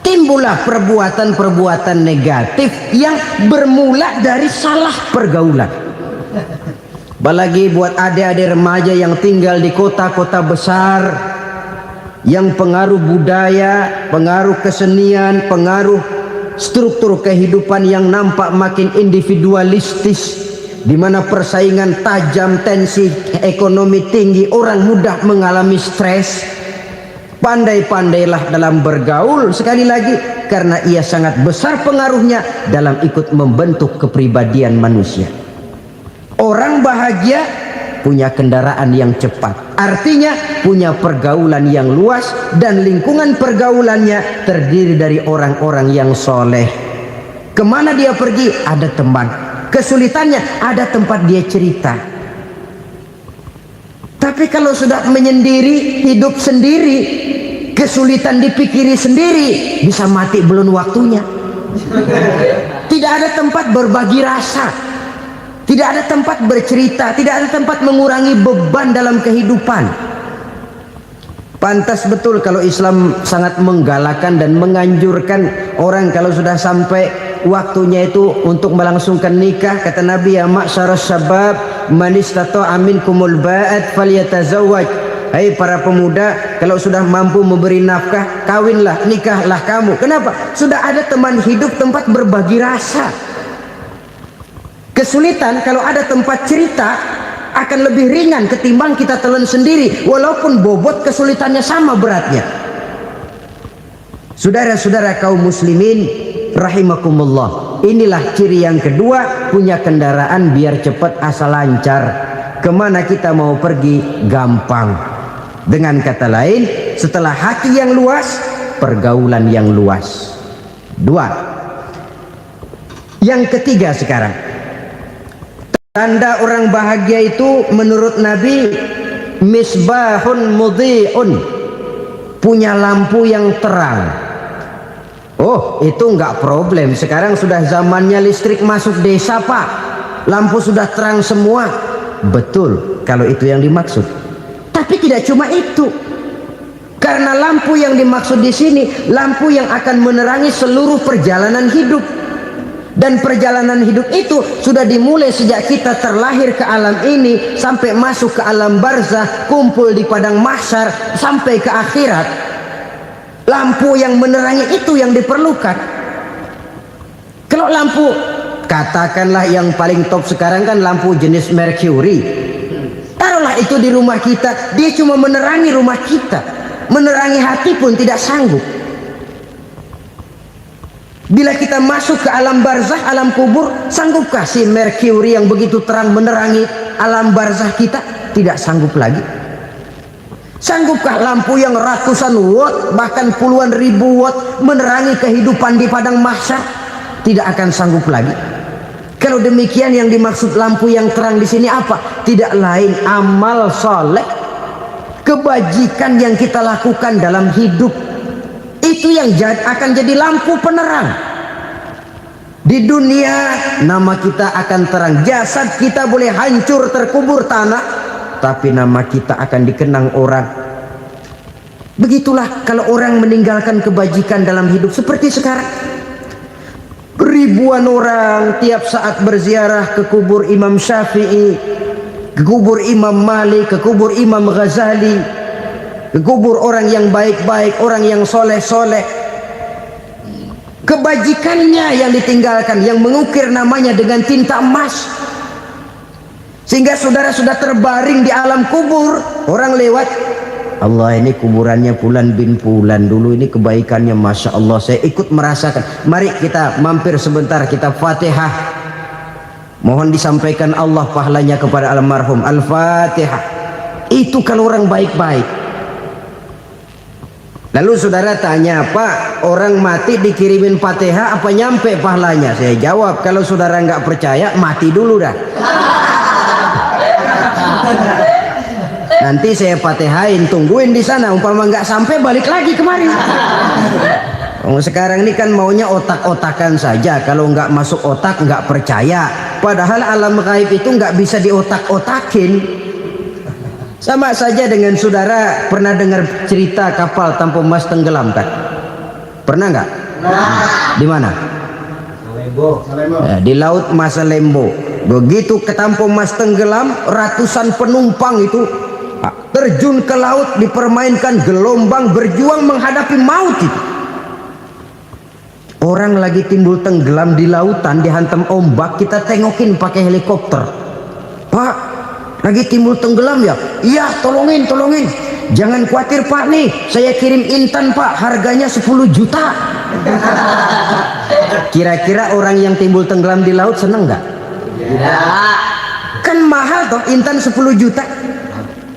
Timbullah perbuatan-perbuatan negatif yang bermula dari salah pergaulan. Apalagi buat adik-adik remaja yang tinggal di kota-kota besar, yang pengaruh budaya, pengaruh kesenian, pengaruh struktur kehidupan yang nampak makin individualistis, di mana persaingan tajam, tensi ekonomi tinggi, orang mudah mengalami stres. Pandai-pandailah dalam bergaul, sekali lagi, karena ia sangat besar pengaruhnya dalam ikut membentuk kepribadian manusia. Orang bahagia punya kendaraan yang cepat. Artinya punya pergaulan yang luas dan lingkungan pergaulannya terdiri dari orang-orang yang soleh. Kemana dia pergi ada teman, kesulitannya ada tempat dia cerita. Tapi kalau sudah menyendiri, hidup sendiri, kesulitan dipikiri sendiri, bisa mati belum waktunya. Tidak ada tempat berbagi rasa, tidak ada tempat bercerita, tidak ada tempat mengurangi beban dalam kehidupan. Pantas betul kalau Islam sangat menggalakkan dan menganjurkan orang kalau sudah sampai waktunya itu untuk melangsungkan nikah. Kata Nabi, ya ma'syaras syabab man istata'a minkumul ba'at falyatazawwaj. Hai para pemuda, kalau sudah mampu memberi nafkah, kawinlah, nikahlah kamu. Kenapa? Sudah ada teman hidup, tempat berbagi rasa. Kesulitan kalau ada tempat cerita akan lebih ringan ketimbang kita telan sendiri, walaupun bobot kesulitannya sama beratnya. Saudara-saudara kaum muslimin rahimakumullah, inilah ciri yang kedua, punya kendaraan biar cepat asal lancar. Kemana kita mau pergi gampang. Dengan kata lain, setelah hati yang luas, pergaulan yang luas. Dua. Yang ketiga sekarang, tanda orang bahagia itu menurut Nabi, misbahun mudhi'un, punya lampu yang terang. Oh, itu enggak problem. Sekarang sudah zamannya listrik masuk desa, Pak. Lampu sudah terang semua. Betul, kalau itu yang dimaksud. Tapi tidak cuma itu. Karena lampu yang dimaksud di sini, lampu yang akan menerangi seluruh perjalanan hidup. Dan perjalanan hidup itu sudah dimulai sejak kita terlahir ke alam ini sampai masuk ke alam barzah, kumpul di padang mahsyar sampai ke akhirat. Lampu yang menerangi itu yang diperlukan. Kalau lampu, katakanlah yang paling top sekarang kan lampu jenis Mercury. Taruhlah itu di rumah kita, dia cuma menerangi rumah kita, menerangi hati pun tidak sanggup. Bila kita masuk ke alam barzah, alam kubur, sanggupkah si Mercury yang begitu terang menerangi alam barzah kita? Tidak sanggup lagi. Sanggupkah lampu yang ratusan watt, bahkan puluhan ribu watt menerangi kehidupan di padang mahsyar? Tidak akan sanggup lagi. Kalau demikian, yang dimaksud lampu yang terang di sini apa? Tidak lain amal soleh, kebajikan yang kita lakukan dalam hidup. Itu yang akan jadi lampu penerang. Di dunia nama kita akan terang, jasad kita boleh hancur terkubur tanah, tapi nama kita akan dikenang orang. Begitulah kalau orang meninggalkan kebajikan dalam hidup seperti sekarang. Ribuan orang tiap saat berziarah ke kubur Imam Syafi'i, ke kubur Imam Malik, ke kubur Imam Ghazali, ke kubur orang yang baik-baik, orang yang soleh-soleh. Kebajikannya yang ditinggalkan, yang mengukir namanya dengan tinta emas. Sehingga saudara sudah terbaring di alam kubur, orang lewat, Allah, ini kuburannya Fulan bin Fulan, dulu ini kebaikannya Masya Allah, saya ikut merasakan. Mari kita mampir sebentar, kita Fatihah, mohon disampaikan Allah pahalanya kepada almarhum. Al-Fatihah. Itu kalau orang baik-baik. Lalu saudara tanya, Pak, orang mati dikirimin Fatihah apa nyampe pahalanya? Saya jawab, kalau saudara nggak percaya, mati dulu dah. Nanti saya Fatihain, tungguin di sana, umpama nggak sampai balik lagi kemari. Oh, sekarang ini kan maunya otak-otakan saja, kalau nggak masuk otak nggak percaya. Padahal alam gaib itu nggak bisa diotak-otakin. Sama saja dengan saudara pernah dengar cerita kapal Tampo Mas tenggelam kan? Pernah nggak? Di mana? Salembo. Di laut Masalembo. Begitu ke Tampo Mas tenggelam, ratusan penumpang itu terjun ke laut, dipermainkan gelombang, berjuang menghadapi maut itu. Orang lagi timbul tenggelam di lautan, dihantam ombak, kita tengokin pakai helikopter. Pak, lagi timbul tenggelam ya? Iya, tolongin. Jangan khawatir Pak, nih saya kirim intan Pak, harganya 10 juta. Kira-kira orang yang timbul tenggelam di laut seneng nggak? Tidak. Kan mahal toh Intan 10 juta.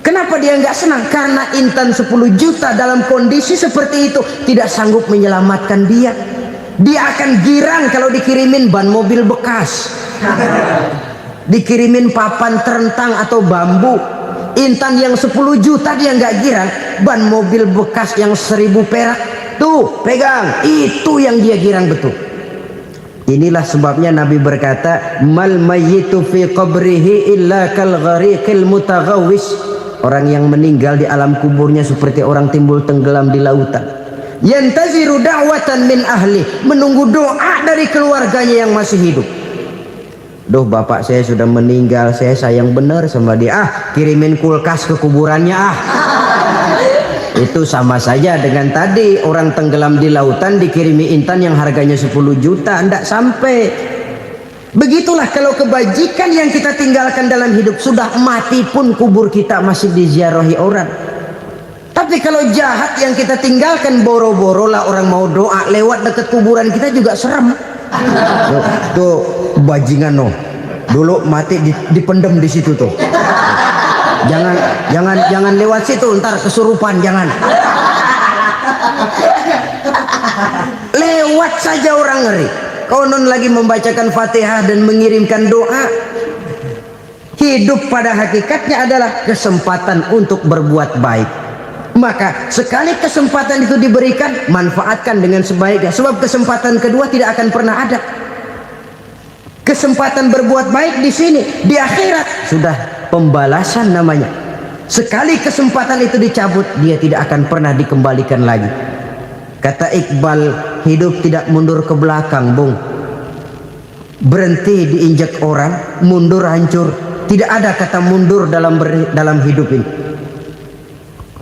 Kenapa dia nggak senang? Karena Intan 10 juta dalam kondisi seperti itu tidak sanggup menyelamatkan dia. Dia akan girang kalau dikirimin ban mobil bekas, dikirimin papan terentang atau bambu. Intan yang 10 juta dia nggak girang. Ban mobil bekas yang 1000 perak, tuh pegang, itu yang dia girang betul. Inilah sebabnya Nabi berkata, mal mayyitu fi qabrihi illa kal ghariqil mutaghawwis. Orang yang meninggal di alam kuburnya seperti orang timbul tenggelam di lautan. Yantaziru da'watan min ahli, menunggu doa dari keluarganya yang masih hidup. Duh, bapak saya sudah meninggal, saya sayang benar sama dia. Kirimin kulkas ke kuburannya Itu sama saja dengan tadi orang tenggelam di lautan dikirimi intan yang harganya 10 juta, ndak sampai. Begitulah kalau kebajikan yang kita tinggalkan dalam hidup, sudah mati pun kubur kita masih diziarahi orang. Tapi kalau jahat yang kita tinggalkan, boro-boro lah orang mau doa lewat dekat kuburan kita juga serem. Tuh bajingan dulu mati dipendem di situ tuh. Jangan lewat situ, ntar kesurupan, jangan. Lewat saja orang ngeri. Konon lagi membacakan Fatihah dan mengirimkan doa. Hidup pada hakikatnya adalah kesempatan untuk berbuat baik. Maka sekali kesempatan itu diberikan, manfaatkan dengan sebaiknya. Sebab kesempatan kedua tidak akan pernah ada. Kesempatan berbuat baik di sini, di akhirat sudah pembalasan namanya. Sekali kesempatan itu dicabut, dia tidak akan pernah dikembalikan lagi. Kata Iqbal, hidup tidak mundur ke belakang, Bung. Berhenti diinjak orang, mundur hancur. Tidak ada kata mundur dalam hidup ini.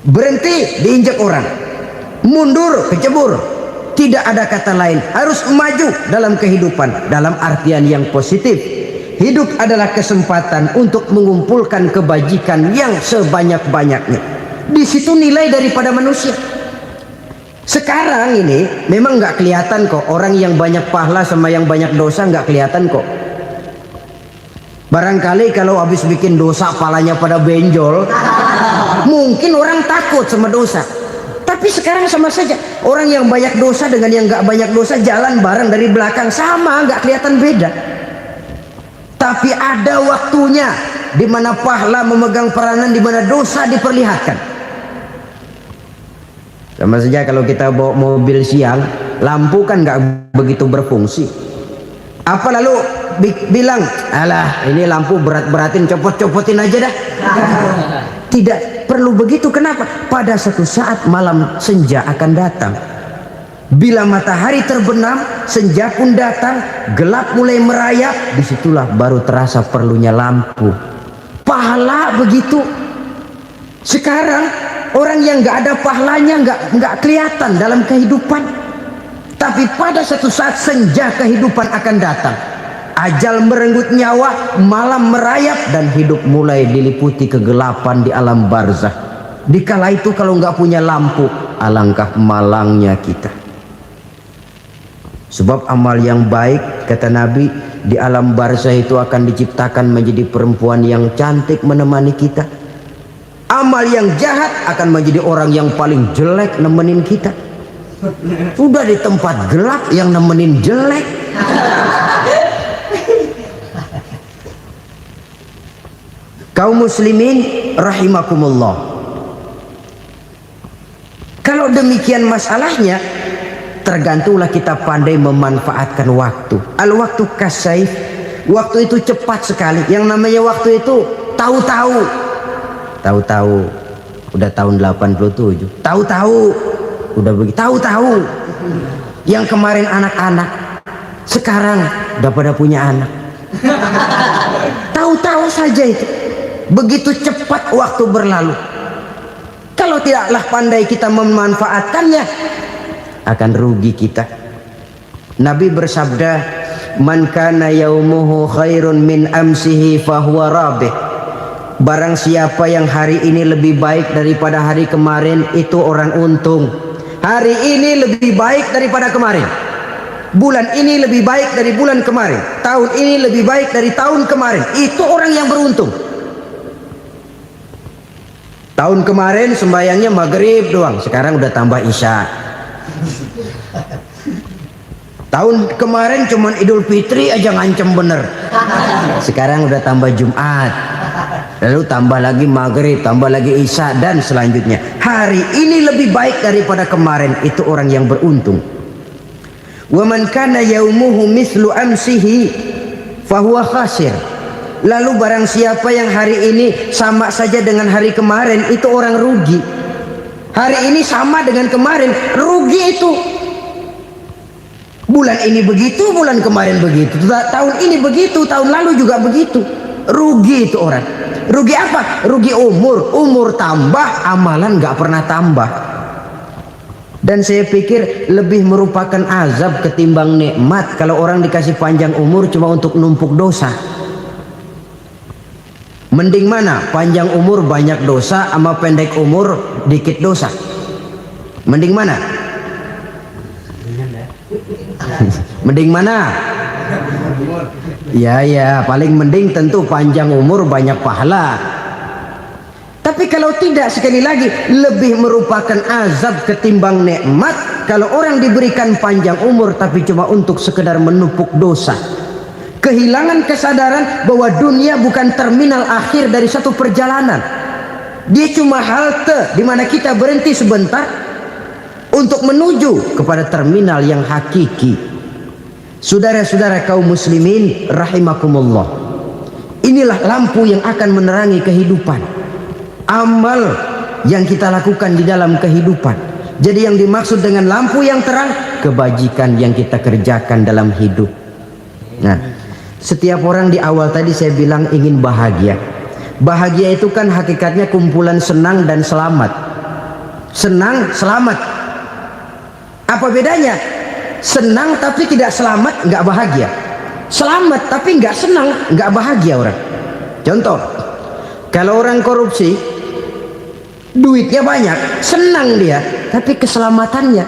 Berhenti diinjak orang, mundur kecebur. Tidak ada kata lain. Harus maju dalam kehidupan, dalam artian yang positif. Hidup adalah kesempatan untuk mengumpulkan kebajikan yang sebanyak-banyaknya. Di situ nilai daripada manusia. Sekarang ini memang nggak kelihatan kok, orang yang banyak pahala sama yang banyak dosa nggak kelihatan kok. Barangkali kalau habis bikin dosa palanya pada benjol, mungkin orang takut sama dosa. Tapi sekarang sama saja, orang yang banyak dosa dengan yang nggak banyak dosa jalan bareng dari belakang, sama, nggak kelihatan beda. Tapi ada waktunya di mana pahala memegang peranan, di mana dosa diperlihatkan. Sama saja kalau kita bawa mobil siang, lampu kan nggak begitu berfungsi. Apa lalu bilang, alah ini lampu berat-beratin, copot-copotin aja dah. Tidak perlu begitu. Kenapa? Pada suatu saat malam senja akan datang. Bila matahari terbenam, senja pun datang, gelap mulai merayap, disitulah baru terasa perlunya lampu. Pahala begitu. Sekarang orang yang nggak ada pahalanya nggak kelihatan dalam kehidupan. Tapi pada suatu saat senja kehidupan akan datang. Ajal merenggut nyawa, malam merayap, dan hidup mulai diliputi kegelapan di alam barzah. Dikala itu kalau nggak punya lampu, alangkah malangnya kita. Sebab amal yang baik, kata Nabi, di alam barzah itu akan diciptakan menjadi perempuan yang cantik menemani kita. Amal yang jahat akan menjadi orang yang paling jelek nemenin kita. Sudah di tempat gelap yang nemenin jelek. Kaum muslimin rahimakumullah. Kalau demikian masalahnya, tergantunglah kita pandai memanfaatkan waktu. Al-waktu kasayf. Waktu itu cepat sekali. Yang namanya waktu itu tahu-tahu. Tahu-tahu udah tahun 87. Tahu-tahu udah begitu. Tahu-tahu yang kemarin anak-anak, sekarang udah pada punya anak. Tahu-tahu saja itu. Begitu cepat waktu berlalu. Kalau tidaklah pandai kita memanfaatkannya, akan rugi kita. Nabi bersabda, man kana yaumuhu khairun min amsihi fahuwa rabih. Barang siapa yang hari ini lebih baik daripada hari kemarin, itu orang untung. Hari ini lebih baik daripada kemarin. bulan ini lebih baik dari bulan kemarin, tahun ini lebih baik dari tahun kemarin, itu orang yang beruntung. Tahun kemarin sembayangnya maghrib doang, sekarang udah tambah isya. Tahun kemarin cuman Idul Fitri aja ngancem bener, sekarang udah tambah Jumat, lalu tambah lagi maghrib, tambah lagi isya, dan selanjutnya. Hari ini lebih baik daripada kemarin, itu orang yang beruntung. Wa man kana yaumuhu mislu amsihi fahuwa khasir. Lalu barang siapa yang hari ini sama saja dengan hari kemarin, itu orang rugi. Hari ini sama dengan kemarin, rugi itu. Bulan ini begitu, bulan kemarin begitu, tahun ini begitu, tahun lalu juga begitu. Rugi itu orang. Rugi apa? Rugi umur. Umur tambah, amalan gak pernah tambah. Dan saya pikir lebih merupakan azab ketimbang nikmat kalau orang dikasih panjang umur cuma untuk numpuk dosa. Mending mana? Panjang umur banyak dosa sama pendek umur dikit dosa? Mending mana? Mending mana? Ya, paling mending tentu panjang umur banyak pahala. Tapi kalau tidak, sekali lagi, lebih merupakan azab ketimbang nikmat kalau orang diberikan panjang umur tapi cuma untuk sekedar menumpuk dosa. Kehilangan kesadaran bahwa dunia bukan terminal akhir dari satu perjalanan. Dia cuma halte di mana kita berhenti sebentar untuk menuju kepada terminal yang hakiki. Saudara-saudara kaum muslimin rahimakumullah, inilah lampu yang akan menerangi kehidupan, amal yang kita lakukan di dalam kehidupan. Jadi yang dimaksud dengan lampu yang terang, kebajikan yang kita kerjakan dalam hidup. Nah, setiap orang di awal tadi saya bilang ingin bahagia. Bahagia itu kan hakikatnya kumpulan senang dan selamat. Senang, selamat. Apa bedanya? Senang tapi tidak selamat, nggak bahagia. Selamat tapi nggak senang, nggak bahagia orang. Contoh, kalau orang korupsi, duitnya banyak, senang dia, tapi keselamatannya.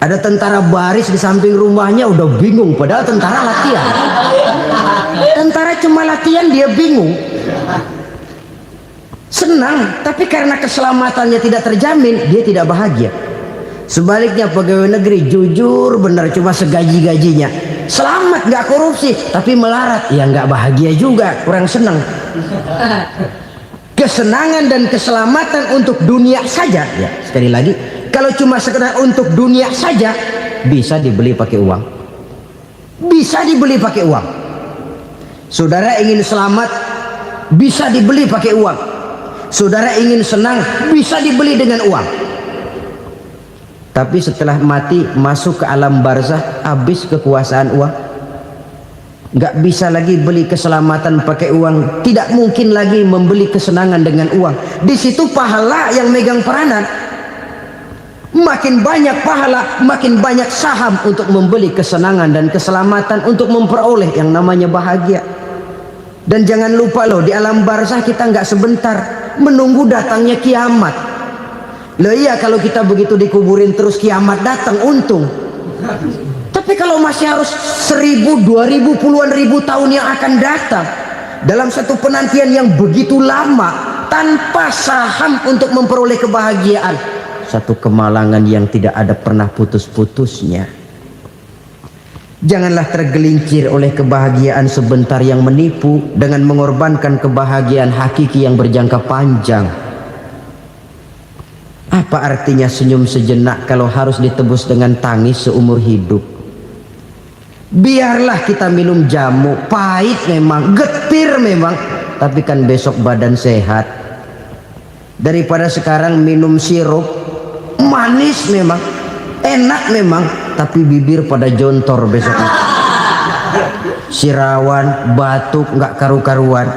Ada tentara baris di samping rumahnya udah bingung, padahal tentara latihan. Tentara cuma latihan, dia bingung. Senang, tapi karena keselamatannya tidak terjamin, dia tidak bahagia. Sebaliknya pegawai negeri jujur benar cuma segaji-gajinya, selamat nggak korupsi tapi melarat, ya nggak bahagia juga, kurang senang. Kesenangan dan keselamatan untuk dunia saja, ya sekali lagi, kalau cuma sekedar untuk dunia saja bisa dibeli pakai uang, bisa dibeli pakai uang. Saudara ingin selamat bisa dibeli pakai uang, saudara ingin senang bisa dibeli dengan uang. Tapi setelah mati masuk ke alam barzah, habis kekuasaan uang, nggak bisa lagi beli keselamatan pakai uang, tidak mungkin lagi membeli kesenangan dengan uang. Di situ pahala yang megang peranan. Makin banyak pahala, makin banyak saham untuk membeli kesenangan dan keselamatan, untuk memperoleh yang namanya bahagia. Dan jangan lupa loh, di alam barzah kita nggak sebentar, menunggu datangnya kiamat. Loh iya, kalau kita begitu dikuburin terus kiamat datang, untung. Tapi kalau masih harus 1000, 2000, puluhan ribu tahun yang akan datang, dalam satu penantian yang begitu lama, tanpa saham untuk memperoleh kebahagiaan, satu kemalangan yang tidak ada pernah putus-putusnya. Janganlah tergelincir oleh kebahagiaan sebentar yang menipu dengan mengorbankan kebahagiaan hakiki yang berjangka panjang. Apa artinya senyum sejenak kalau harus ditebus dengan tangis seumur hidup? Biarlah kita minum jamu, pahit memang, getir memang, tapi kan besok badan sehat. Daripada sekarang minum sirup, manis memang, enak memang, tapi bibir pada jontor besok. Sirawan, batuk, nggak karu-karuan.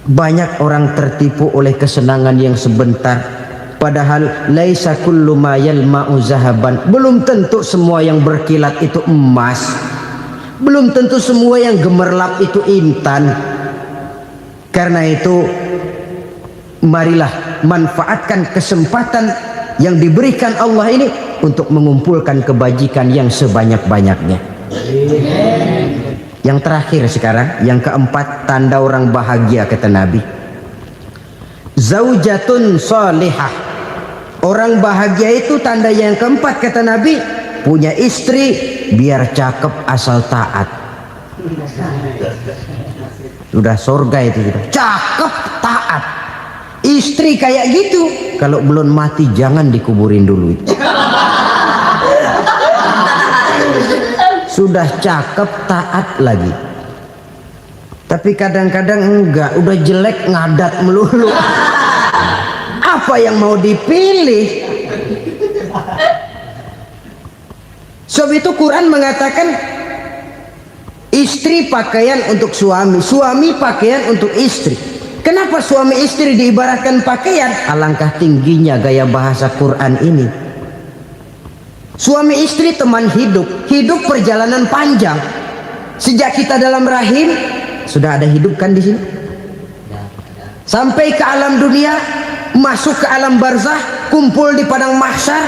Banyak orang tertipu oleh kesenangan yang sebentar. Padahal laisa kullu ma yalma'u zahaban. Belum tentu semua yang berkilat itu emas. Belum tentu semua yang gemerlap itu intan. Karena itu marilah manfaatkan kesempatan yang diberikan Allah ini untuk mengumpulkan kebajikan yang sebanyak-banyaknya. Yang terakhir sekarang, yang keempat, tanda orang bahagia kata Nabi. Zaujatun salihah. Orang bahagia itu tanda yang keempat kata Nabi, punya istri biar cakep asal taat. Sudah surga itu sudah. Cakep taat. Istri kayak gitu, kalau belum mati jangan dikuburin dulu. Sudah cakep taat lagi. Tapi kadang-kadang enggak, udah jelek ngadat melulu. Apa yang mau dipilih? Sebab itu Quran mengatakan istri pakaian untuk suami, suami pakaian untuk istri. Kenapa suami istri diibaratkan pakaian? Alangkah tingginya gaya bahasa Quran ini. Suami istri teman hidup, hidup perjalanan panjang. Sejak kita dalam rahim sudah ada hidup kan di sini. Sampai ke alam dunia, masuk ke alam barzah, kumpul di padang mahsyar,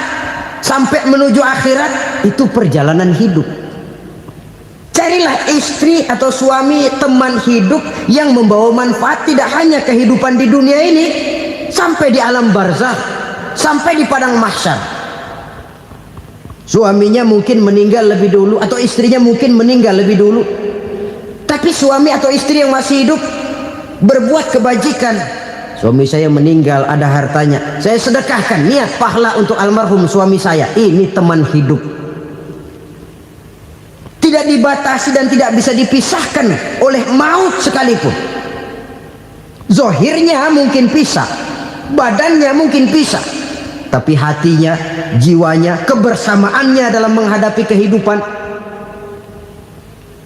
sampai menuju akhirat, itu perjalanan hidup. Carilah istri atau suami teman hidup yang membawa manfaat tidak hanya kehidupan di dunia ini, sampai di alam barzah, sampai di padang mahsyar. Suaminya mungkin meninggal lebih dulu atau istrinya mungkin meninggal lebih dulu, tapi suami atau istri yang masih hidup berbuat kebajikan. Suami saya meninggal, ada hartanya, saya sedekahkan, niat pahala untuk almarhum suami saya. Ini teman hidup, tidak dibatasi dan tidak bisa dipisahkan oleh maut sekalipun. Zohirnya mungkin pisah, badannya mungkin pisah, tapi hatinya, jiwanya, kebersamaannya dalam menghadapi kehidupan.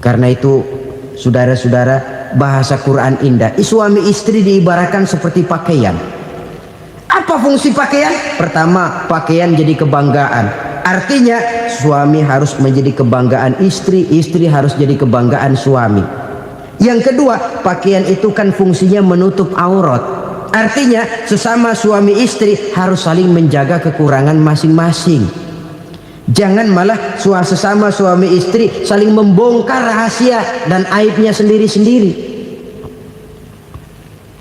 Karena itu saudara-saudara, bahasa Quran indah. Suami istri diibaratkan seperti pakaian. Apa fungsi pakaian? Pertama, pakaian jadi kebanggaan. Artinya suami harus menjadi kebanggaan istri, istri harus jadi kebanggaan suami. Yang kedua, pakaian itu kan fungsinya menutup aurat. Artinya sesama suami istri harus saling menjaga kekurangan masing-masing. Jangan malah sesama suami istri saling membongkar rahasia dan aibnya sendiri-sendiri.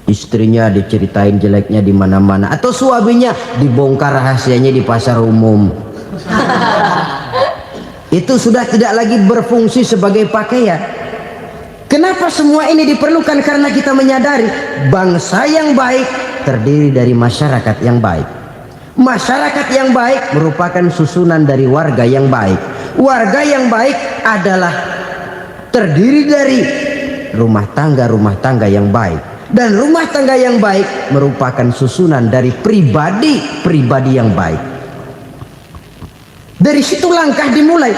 Istrinya diceritain jeleknya di mana-mana, atau suaminya dibongkar rahasianya di pasar umum. Itu sudah tidak lagi berfungsi sebagai pakaian. Kenapa semua ini diperlukan? Karena kita menyadari bangsa yang baik terdiri dari masyarakat yang baik. Masyarakat yang baik merupakan susunan dari warga yang baik. Warga yang baik adalah terdiri dari rumah tangga yang baik. Dan rumah tangga yang baik merupakan susunan dari pribadi yang baik. Dari situ langkah dimulai.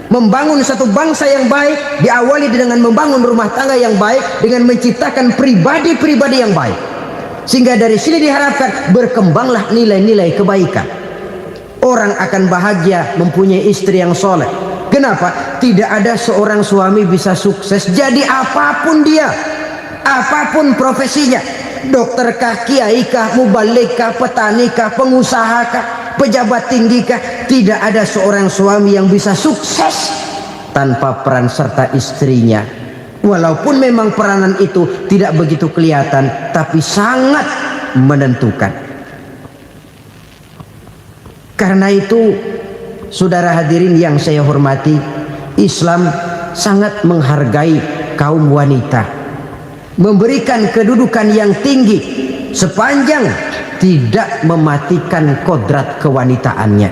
Membangun satu bangsa yang baik diawali dengan membangun rumah tangga yang baik, dengan menciptakan pribadi-pribadi yang baik. Sehingga dari sini diharapkan berkembanglah nilai-nilai kebaikan. Orang akan bahagia mempunyai istri yang soleh. Kenapa? Tidak ada seorang suami bisa sukses jadi apapun dia, apapun profesinya. Dokterkah, kiaikah, mubalikkah, petanikah, pengusahakah, pejabat tinggikah, tidak ada seorang suami yang bisa sukses tanpa peran serta istrinya. Walaupun memang peranan itu tidak begitu kelihatan, tapi sangat menentukan. Karena itu, saudara hadirin yang saya hormati, Islam sangat menghargai kaum wanita, memberikan kedudukan yang tinggi sepanjang tidak mematikan kodrat kewanitaannya.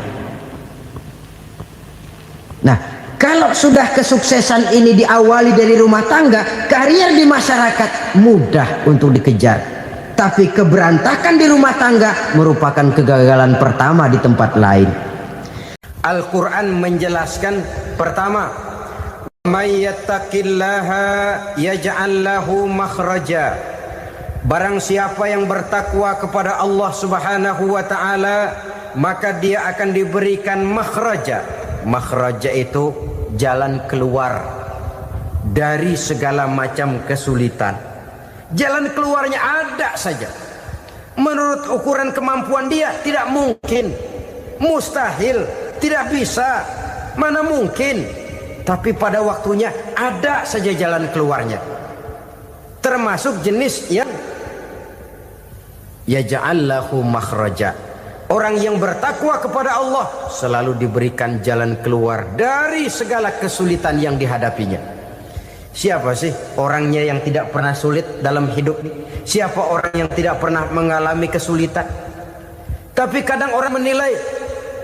Nah, kalau sudah kesuksesan ini diawali dari rumah tangga, karier di masyarakat mudah untuk dikejar. Tapi keberantakan di rumah tangga merupakan kegagalan pertama di tempat lain. Al-Quran menjelaskan, pertama, may yattaqillaha yaj'al lahu makhraja. Barang siapa yang bertakwa kepada Allah Subhanahu wa taala, maka dia akan diberikan makhraja. Makhraja itu jalan keluar dari segala macam kesulitan. Jalan keluarnya ada saja. menurut ukuran kemampuan dia? Tidak mungkin, mustahil, tidak bisa, mana mungkin. Tapi pada waktunya ada saja jalan keluarnya. Termasuk jenis yang yaj'al lahu makhraja. Orang yang bertakwa kepada Allah selalu diberikan jalan keluar dari segala kesulitan yang dihadapinya. Siapa sih orangnya yang tidak pernah sulit dalam hidup? Siapa orang yang tidak pernah mengalami kesulitan? Tapi kadang orang menilai,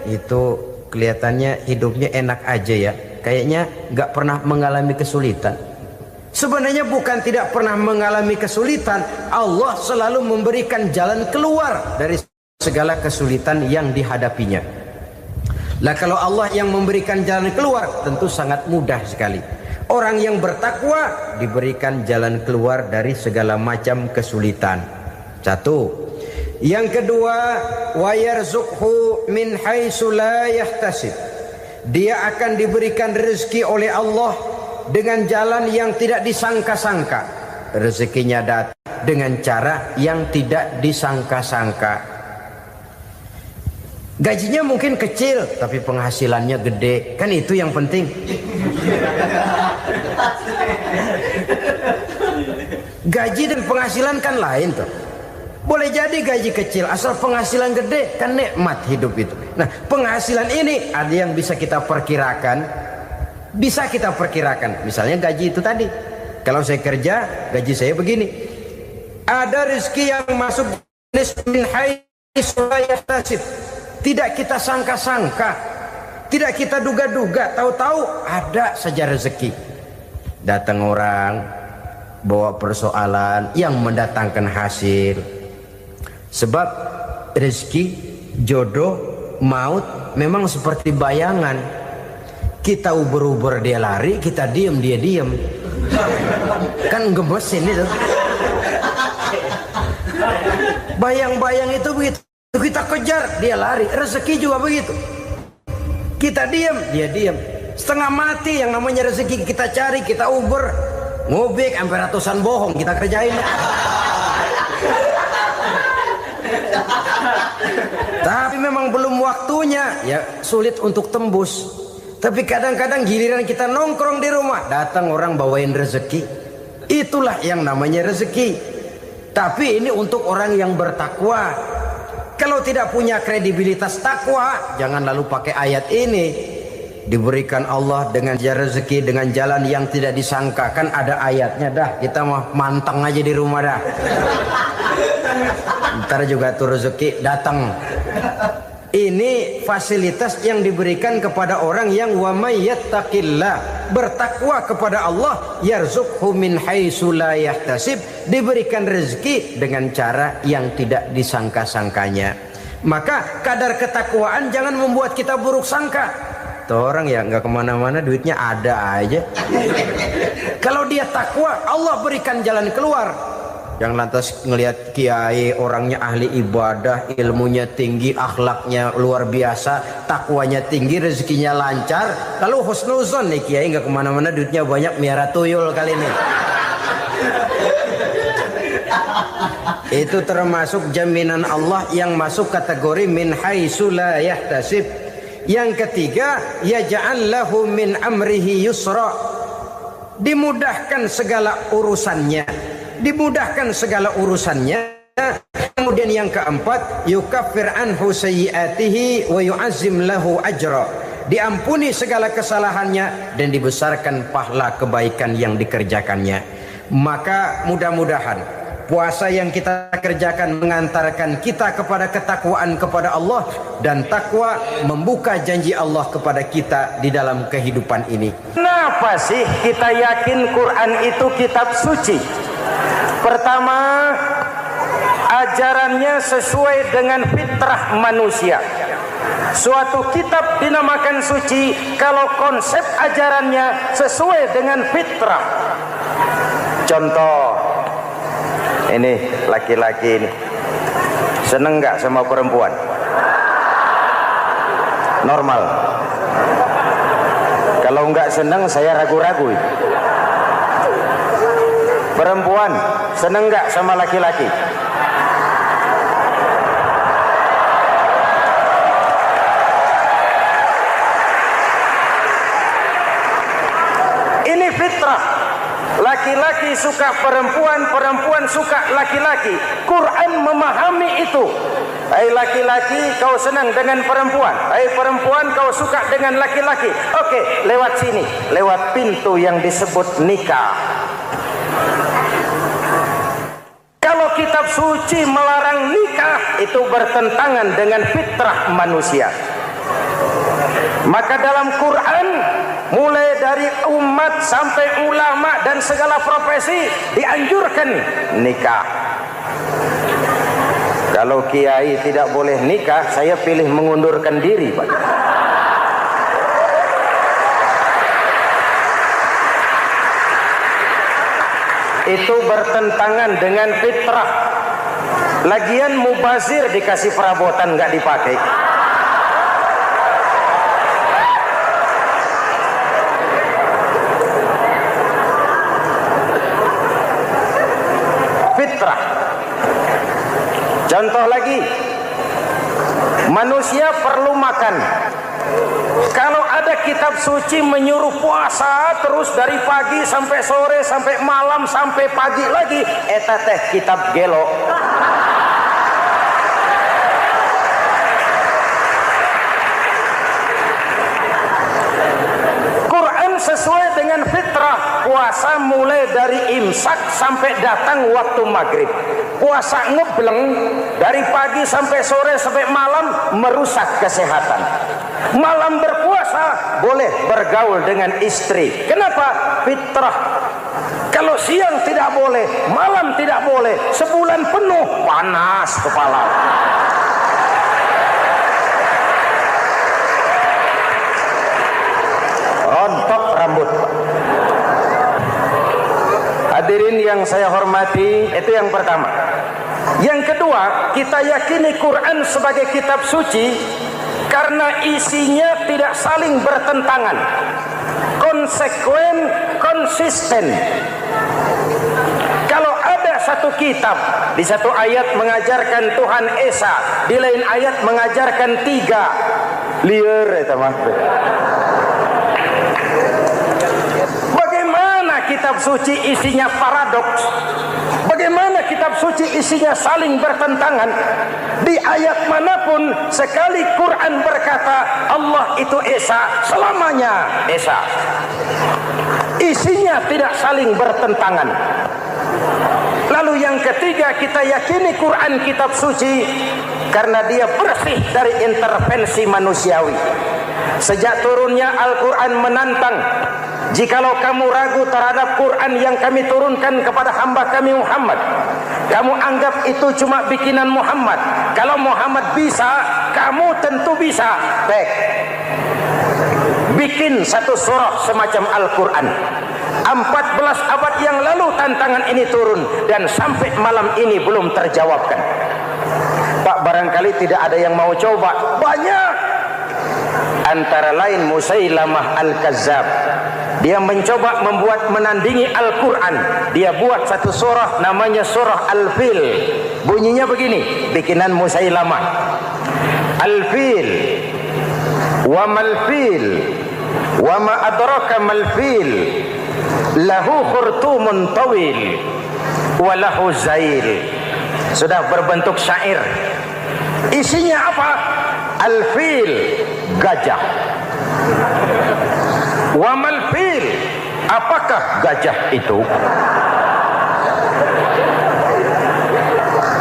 itu kelihatannya hidupnya enak aja ya, kayaknya gak pernah mengalami kesulitan. Sebenarnya bukan tidak pernah mengalami kesulitan, Allah selalu memberikan jalan keluar dari segala kesulitan yang dihadapinya. Lah kalau Allah yang memberikan jalan keluar, tentu sangat mudah sekali. Orang yang bertakwa diberikan jalan keluar dari segala macam kesulitan. Satu. Yang kedua, wa yarzuqhu min haitsu la yahtasib. Dia akan diberikan rezeki oleh Allah dengan jalan yang tidak disangka-sangka. Rezekinya datang dengan cara yang tidak disangka-sangka. Gajinya mungkin kecil, tapi penghasilannya gede. Kan itu yang penting. Gaji dan penghasilan kan lain tuh. Boleh jadi gaji kecil, asal penghasilan gede, kan nikmat hidup itu. Nah, penghasilan ini ada yang bisa kita perkirakan. Bisa kita perkirakan. Misalnya gaji itu tadi. Kalau saya kerja, gaji saya begini. Ada rezeki yang masuk min haitsu la yahtasib. Tidak kita sangka-sangka, tidak kita duga-duga, tahu-tahu ada saja rezeki. Datang orang bawa persoalan yang mendatangkan hasil. Sebab rezeki, jodoh, maut memang seperti bayangan. Kita uber-uber dia lari, kita diem dia diem. Kan gemesin itu. Bayang-bayang itu begitu. Kita kejar, dia lari. Rezeki juga begitu. Kita diam, dia diam. Setengah mati yang namanya rezeki kita cari, kita uber, ngobek sampai ratusan bohong kita kerjain. Tapi memang belum waktunya, ya sulit untuk tembus. Tapi kadang-kadang giliran kita nongkrong di rumah, datang orang bawain rezeki. Itulah yang namanya rezeki. Tapi ini untuk orang yang bertakwa. Kalau tidak punya kredibilitas takwa, jangan lalu pakai ayat ini. Diberikan Allah dengan rezeki dengan jalan yang tidak disangka. Kan ada ayatnya dah. Kita mah manteng aja di rumah dah. Ntar juga tuh rezeki datang. Ini fasilitas yang diberikan kepada orang yang wa may yattaqillah, bertakwa kepada Allah, yarzuqhu min haitsu la yahtasib, diberikan rezeki dengan cara yang tidak disangka-sangkanya. Maka kadar ketakwaan jangan membuat kita buruk sangka. Tuh orang ya nggak kemana-mana, duitnya ada aja. Kalau dia takwa, Allah berikan jalan keluar. Yang lantas ngelihat kiai orangnya ahli ibadah, ilmunya tinggi, akhlaknya luar biasa, takwanya tinggi, rezekinya lancar, lalu husnuzon nih kiai nggak kemana-mana, duitnya banyak, miara tuyul kali ini. Itu termasuk jaminan Allah yang masuk kategori min haitsu la yahtasib. Yang ketiga, yaj'al lahu min amrihi yusra, dimudahkan segala urusannya. Dimudahkan segala urusannya. Kemudian yang keempat, yukaffir anhu sayyiatihi wa yu'azzim lahu ajra, diampuni segala kesalahannya dan dibesarkan pahala kebaikan yang dikerjakannya. Maka mudah-mudahan puasa yang kita kerjakan mengantarkan kita kepada ketakwaan kepada Allah, dan takwa membuka janji Allah kepada kita di dalam kehidupan ini. Kenapa sih kita yakin Quran itu kitab suci? Pertama, ajarannya sesuai dengan fitrah manusia. Suatu kitab dinamakan suci kalau konsep ajarannya sesuai dengan fitrah. Contoh, ini laki-laki ini seneng nggak sama perempuan? Normal. Kalau nggak seneng, saya ragu-ragu. Perempuan seneng nggak sama laki-laki? fitrah. Laki-laki suka perempuan, perempuan suka laki-laki. Quran memahami itu. Hai laki-laki, kau senang dengan perempuan. Hai perempuan, kau suka dengan laki-laki. Oke, lewat sini, lewat pintu yang disebut nikah. Kalau kitab suci melarang nikah, itu bertentangan dengan fitrah manusia. Maka dalam Quran, mulai dari umat sampai ulama dan segala profesi dianjurkan nikah. Kalau kiai tidak boleh nikah, saya pilih mengundurkan diri, Pak. Itu bertentangan dengan fitrah. Lagian mubazir dikasih perabotan nggak dipakai. Fitrah. Contoh lagi, manusia perlu makan. Kalau ada kitab suci menyuruh puasa terus dari pagi sampai sore sampai malam sampai pagi lagi, eta teh kitab gelo. Quran sesuai dengan fitrah, puasa mulai dari imsak sampai datang waktu maghrib. Puasa ngebleng dari pagi sampai sore sampai malam merusak kesehatan. Malam berpuasa boleh bergaul dengan istri. Kenapa? Fitrah. Kalau siang tidak boleh, malam tidak boleh, sebulan penuh panas kepala. Rontok rambut. Hadirin yang saya hormati, itu yang pertama. Yang kedua, kita yakini Quran sebagai kitab suci karena isinya tidak saling bertentangan, konsekuen, konsisten. Kalau ada satu kitab, di satu ayat mengajarkan Tuhan Esa, di lain ayat mengajarkan tiga, liar itu mah. Bagaimana kitab suci isinya paradoks? Bagaimana kitab suci isinya saling bertentangan? Di ayat manapun sekali Quran berkata Allah itu Esa, selamanya Esa. Isinya tidak saling bertentangan. Lalu yang ketiga, kita yakini Quran kitab suci karena dia bersih dari intervensi manusiawi. Sejak turunnya Al-Quran menantang, jikalau kamu ragu terhadap Quran yang kami turunkan kepada hamba kami Muhammad, kamu anggap itu cuma bikinan Muhammad. Kalau Muhammad bisa, kamu tentu bisa. Baik, bikin satu surah semacam Al-Quran. 14 abad yang lalu tantangan ini turun dan sampai malam ini belum terjawabkan. Pak, barangkali tidak ada yang mau coba. Banyak. Antara lain Musailamah Al-Kazzab. Dia mencoba membuat menandingi Al-Quran. Dia buat satu surah namanya surah Al-Fil. Bunyinya begini, bikinan Musailamah. Al-Fil, wa mal-fil, wa ma adraka mal-fil, lahu khurtumun tawil, wa lahu zail. Sudah berbentuk syair. Isinya apa? Al-Fil, gajah. Wa mal-fil, apakah gajah itu?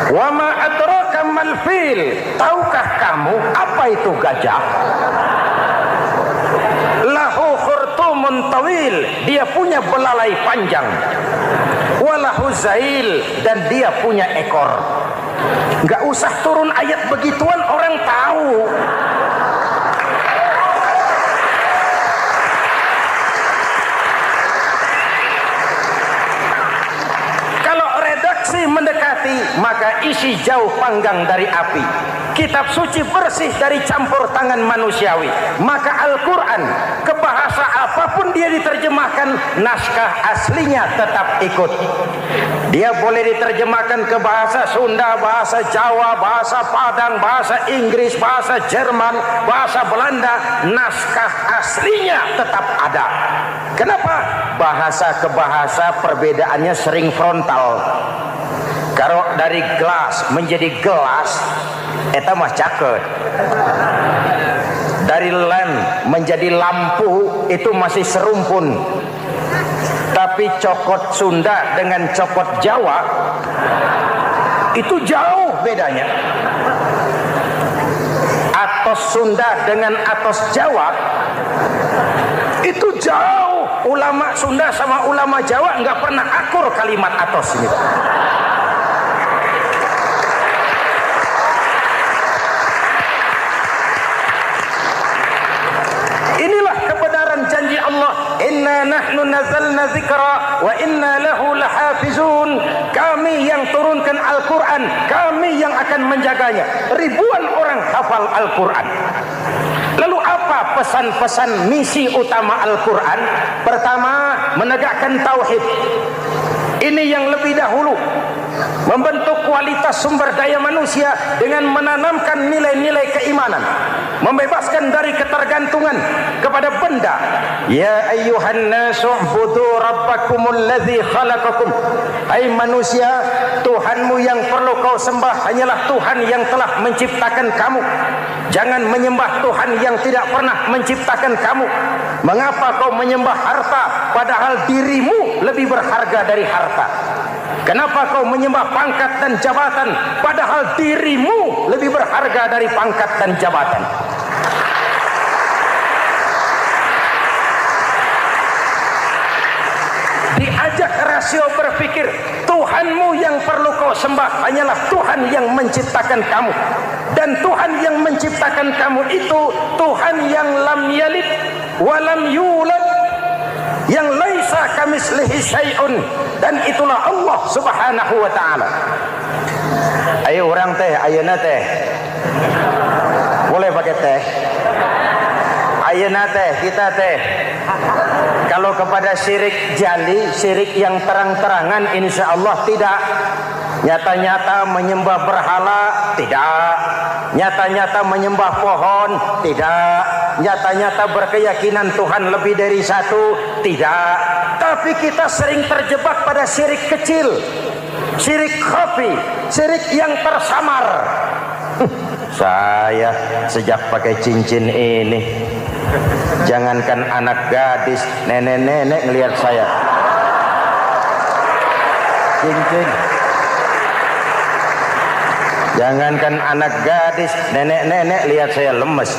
Wa ma adraka mal-fil, tahukah kamu apa itu gajah? Lahu khurtumun tawil, dia punya belalai panjang. Wa lahu zail, dan dia punya ekor. Enggak usah turun ayat begituan, orang tahu. Mendekati, maka isi jauh panggang dari api. Kitab suci bersih dari campur tangan manusiawi. Maka Al-Quran, ke bahasa apapun dia diterjemahkan, naskah aslinya tetap ikut. Dia boleh diterjemahkan ke bahasa Sunda, bahasa Jawa, bahasa Padang, bahasa Inggris, bahasa Jerman, bahasa Belanda, naskah aslinya tetap ada. Kenapa? Bahasa ke bahasa perbedaannya sering frontal. Kalau dari gelas menjadi gelas, eta mah caket. Dari lamp menjadi lampu, itu masih serumpun. Tapi cokot Sunda dengan cokot Jawa, itu jauh bedanya. Atos Sunda dengan atos Jawa, itu jauh. Ulama Sunda sama ulama Jawa nggak pernah akur kalimat atos ini. Inilah kebenaran janji Allah, inna nahnu nazzalna dzikra wa inna lahu lahafizun. Kami yang turunkan Al-Quran, kami yang akan menjaganya. Ribuan orang hafal Al-Quran. Lalu apa pesan-pesan misi utama Al-Quran? Pertama, menegakkan tauhid. Ini yang lebih dahulu, membentuk kualitas sumber daya manusia dengan menanamkan nilai-nilai keimanan, membebaskan dari ketergantungan kepada benda. Ya ayyuhan nasu ubudu rabbakumul ladzi khalaqakum. Hai manusia, Tuhanmu yang perlu kau sembah hanyalah Tuhan yang telah menciptakan kamu. Jangan menyembah Tuhan yang tidak pernah menciptakan kamu. Mengapa kau menyembah harta padahal dirimu lebih berharga dari harta? Kenapa kau menyembah pangkat dan jabatan padahal dirimu lebih berharga dari pangkat dan jabatan? Diajak rasio berpikir, Tuhanmu yang perlu kau sembah hanyalah Tuhan yang menciptakan kamu. Dan Tuhan yang menciptakan kamu itu Tuhan yang lam yalid walam yulad, yang laisa kamislihi syai'un, dan itulah Allah Subhanahu wa taala. Ayo orang teh, ayeuna teh. Boleh pakai teh? Ayeuna teh, kita teh. Kalau kepada syirik jali, syirik yang terang-terangan, insya Allah tidak. Nyata-nyata menyembah berhala, tidak. Nyata-nyata menyembah pohon, tidak. Nyata-nyata berkeyakinan Tuhan lebih dari satu, tidak. Tapi kita sering terjebak pada syirik kecil, syirik khafi, syirik yang tersamar. Saya sejak pakai cincin ini, jangankan anak gadis, nenek-nenek ngelihat saya cincin. Jangankan anak gadis, nenek-nenek lihat saya lemes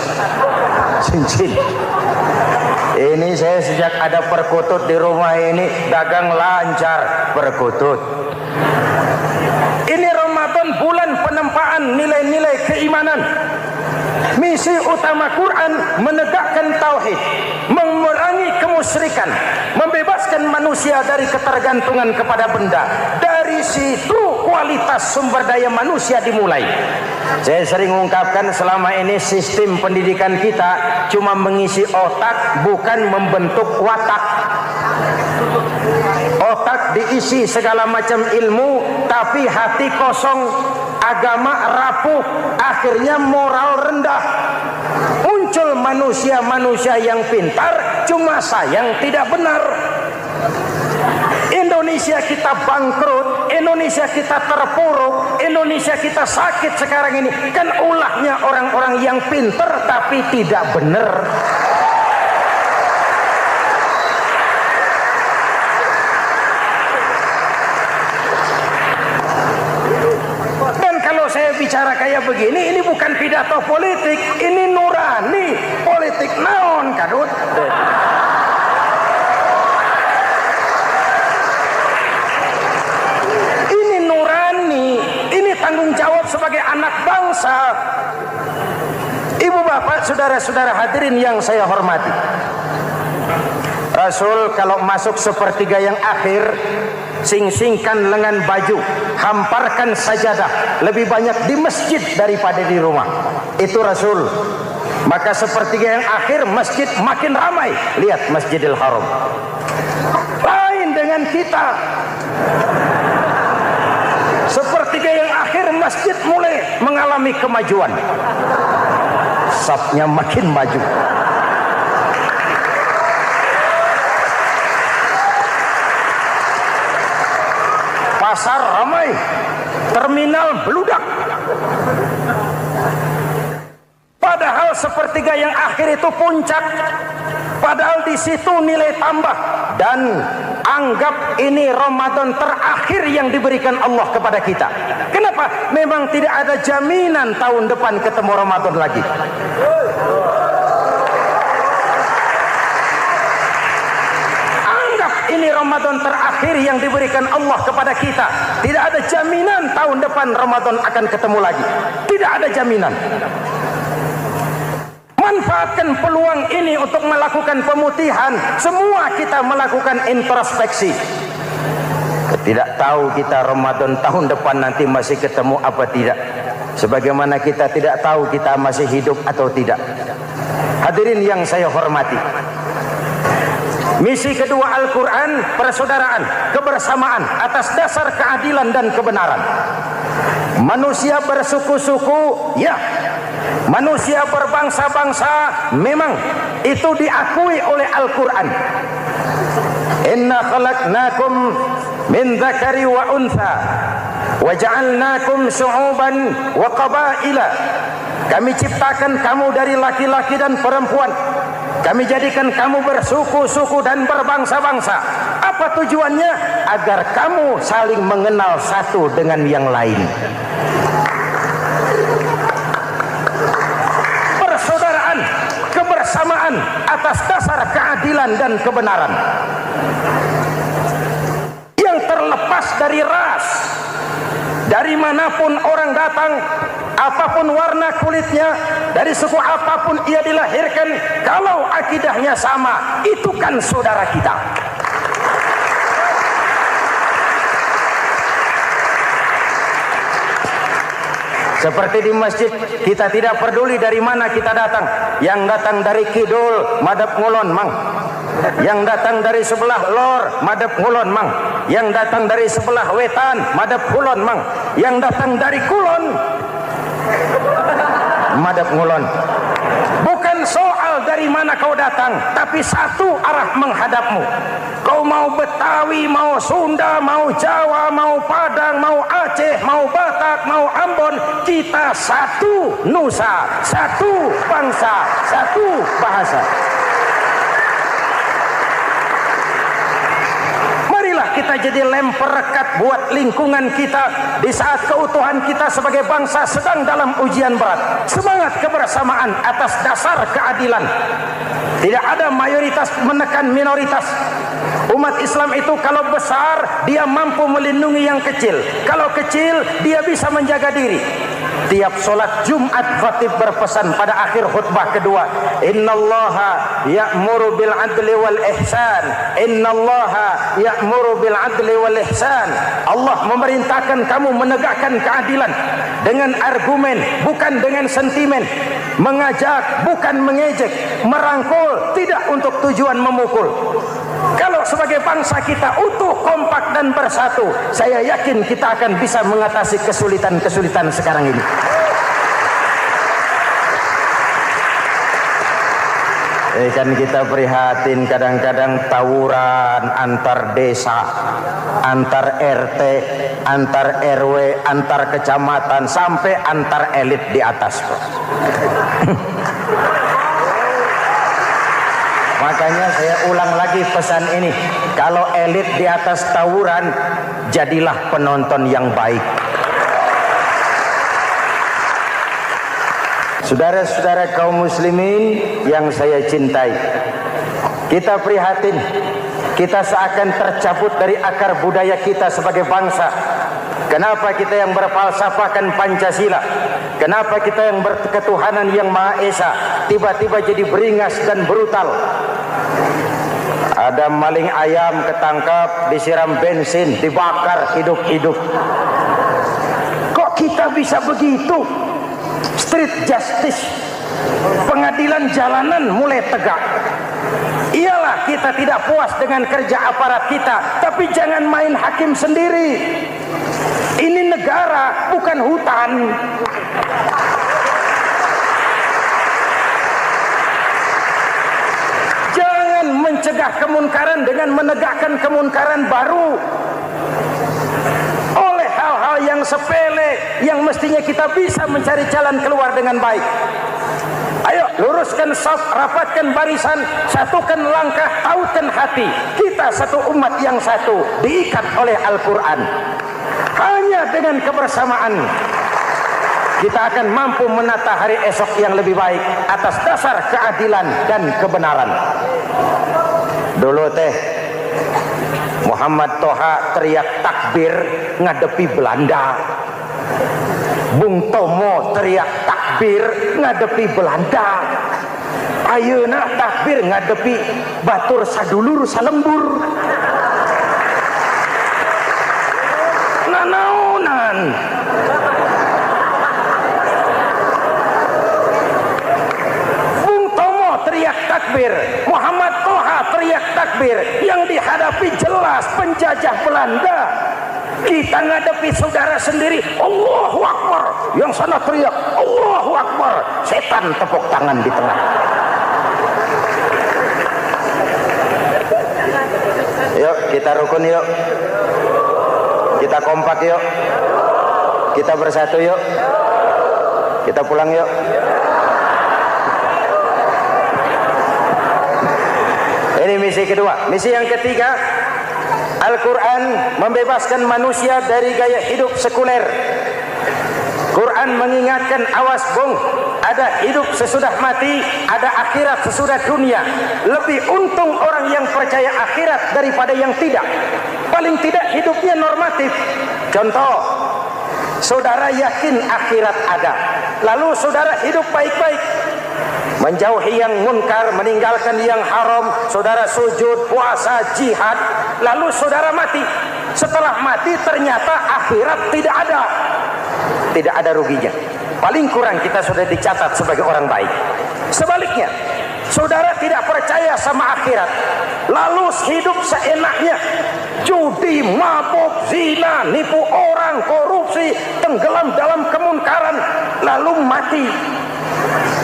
cincin. Ini saya sejak ada perkutut di rumah ini dagang lancar perkutut. Ini Ramadan, bulan penempaan nilai-nilai keimanan. Misi utama Quran menegakkan tauhid, mengurangi kemusyrikan, membebaskan manusia dari ketergantungan kepada benda. Dari situ kualitas sumber daya manusia dimulai. Saya sering mengungkapkan selama ini sistem pendidikan kita cuma mengisi otak, bukan membentuk watak. Otak diisi segala macam ilmu, tapi hati kosong, agama rapuh, akhirnya moral rendah. Muncul manusia-manusia yang pintar, cuma sayang tidak benar. Indonesia kita bangkrut, Indonesia kita terpuruk, Indonesia kita sakit sekarang ini, kan ulahnya orang-orang yang pintar tapi tidak benar. Saya bicara kayak begini, ini bukan pidato politik, ini nurani politik naon kadut. Ini nurani, ini tanggung jawab sebagai anak bangsa. Ibu bapak, saudara-saudara hadirin yang saya hormati, Rasul kalau masuk sepertiga yang akhir, sing-singkan lengan baju, hamparkan sajadah, lebih banyak di masjid daripada di rumah. Itu Rasul. Maka sepertiga yang akhir masjid makin ramai. Lihat Masjidil Haram. Lain dengan kita. Sepertiga yang akhir masjid mulai mengalami kemajuan. Safnya makin maju. pasar ramai, terminal beludak. Padahal sepertiga yang akhir itu puncak. Padahal di situ nilai tambah. Dan anggap ini Ramadan terakhir yang diberikan Allah kepada kita. Kenapa? Memang tidak ada jaminan tahun depan ketemu Ramadan lagi. Anggap ini Ramadan terakhir yang diberikan Allah kepada kita. Tidak ada jaminan tahun depan Ramadan akan ketemu lagi. Tidak ada jaminan. Manfaatkan peluang ini untuk melakukan pemutihan. Semua kita melakukan introspeksi. Tidak tahu kita Ramadan tahun depan nanti masih ketemu apa tidak. Sebagaimana kita tidak tahu kita masih hidup atau tidak. Hadirin yang saya hormati, misi kedua Al-Quran, persaudaraan, kebersamaan atas dasar keadilan dan kebenaran. Manusia bersuku-suku, ya. Manusia berbangsa-bangsa, memang itu diakui oleh Al-Quran. Inna khalaqnakum min dzakari wa untha wa ja'alnakum syu'uban wa qabaila. Kami ciptakan kamu dari laki-laki dan perempuan. Kami jadikan kamu bersuku-suku dan berbangsa-bangsa. Apa tujuannya? Agar kamu saling mengenal satu dengan yang lain. Persaudaraan, kebersamaan atas dasar keadilan dan kebenaran. Yang terlepas dari ras. Dari manapun orang datang, apapun warna kulitnya, dari suku apapun ia dilahirkan, kalau akidahnya sama, itu kan saudara kita. Seperti di masjid, kita tidak peduli dari mana kita datang. Yang datang dari kidul, madhab ngulon mang. Yang datang dari sebelah lor, madhab ngulon mang. Yang datang dari sebelah wetan, madhab kulon mang. Yang datang dari kulon, madhab ngulon. Bukan soal dari mana kau datang, tapi satu arah menghadapmu. Kau mau Betawi, mau Sunda, mau Jawa, mau Padang, mau Aceh, mau Batak, mau Ambon, kita satu nusa, satu bangsa, satu bahasa. Kita jadi lem perekat buat lingkungan kita di saat keutuhan kita sebagai bangsa sedang dalam ujian berat. Semangat kebersamaan atas dasar keadilan. Tidak ada mayoritas menekan minoritas. Umat Islam itu kalau besar, dia mampu melindungi yang kecil. Kalau kecil, dia bisa menjaga diri. Tiap solat Jumat khatib berpesan pada akhir khutbah kedua, innallaha ya'muru bil adli wal ihsan. Innallaha ya'muru bil adli wal ihsan. Allah memerintahkan kamu menegakkan keadilan dengan argumen, bukan dengan sentimen. Mengajak, bukan mengejek. Merangkul, tidak untuk tujuan memukul. Kalau sebagai bangsa kita utuh, kompak dan bersatu, saya yakin kita akan bisa mengatasi kesulitan-kesulitan sekarang ini. Kan kita prihatin kadang-kadang tawuran antar desa, antar RT, antar RW, antar kecamatan, sampai antar elit di atas. Makanya saya ulang lagi pesan ini. Kalau elit di atas tawuran, jadilah penonton yang baik. Saudara-saudara kaum muslimin yang saya cintai, kita prihatin, kita seakan tercabut dari akar budaya kita sebagai bangsa. Kenapa kita yang berfalsafahkan Pancasila, kenapa kita yang berketuhanan yang Maha Esa tiba-tiba jadi beringas dan brutal? Ada maling ayam ketangkap, disiram bensin, dibakar hidup-hidup. Kok kita bisa begitu? Street justice, pengadilan jalanan mulai tegak. Iyalah kita tidak puas dengan kerja aparat kita, tapi jangan main hakim sendiri. Ini negara, bukan hutan. Jangan mencegah kemunkaran dengan menegakkan kemunkaran baru. hal-hal yang sepele yang mestinya kita bisa mencari jalan keluar dengan baik. Ayo luruskan saf, rapatkan barisan, satukan langkah, tautkan hati. Kita satu umat yang satu, diikat oleh Al-Quran. Hanya dengan kebersamaan kita akan mampu menata hari esok yang lebih baik atas dasar keadilan dan kebenaran. Dulu teh Muhammad Toha teriak takbir ngadepi Belanda. Bung Tomo teriak takbir ngadepi Belanda. Ayeuna takbir ngadepi batur sadulur salembur. Nanaonan. Bung Tomo teriak takbir, Muhammad Toha teriak takbir, yang dihadapi jelas penjajah Belanda. Kita ngadepi saudara sendiri, Allahu Akbar, yang sana teriak Allahu Akbar, setan tepuk tangan di tengah. Yuk kita rukun yuk, kita kompak yuk, kita bersatu yuk, kita pulang yuk. Ini misi kedua. Misi yang ketiga, Al-Quran membebaskan manusia dari gaya hidup sekuler. Quran mengingatkan, awas bung, ada hidup sesudah mati, ada akhirat sesudah dunia. Lebih untung orang yang percaya akhirat daripada yang tidak. Paling tidak hidupnya normatif. Contoh, saudara yakin akhirat ada, lalu saudara hidup baik-baik, menjauhi yang munkar, meninggalkan yang haram, saudara sujud, puasa, jihad, lalu saudara mati. Setelah mati ternyata akhirat tidak ada. Tidak ada ruginya. Paling kurang kita sudah dicatat sebagai orang baik. Sebaliknya, saudara tidak percaya sama akhirat, lalu hidup seenaknya, judi, mabuk, zina, nipu orang, korupsi, tenggelam dalam kemunkaran, lalu mati.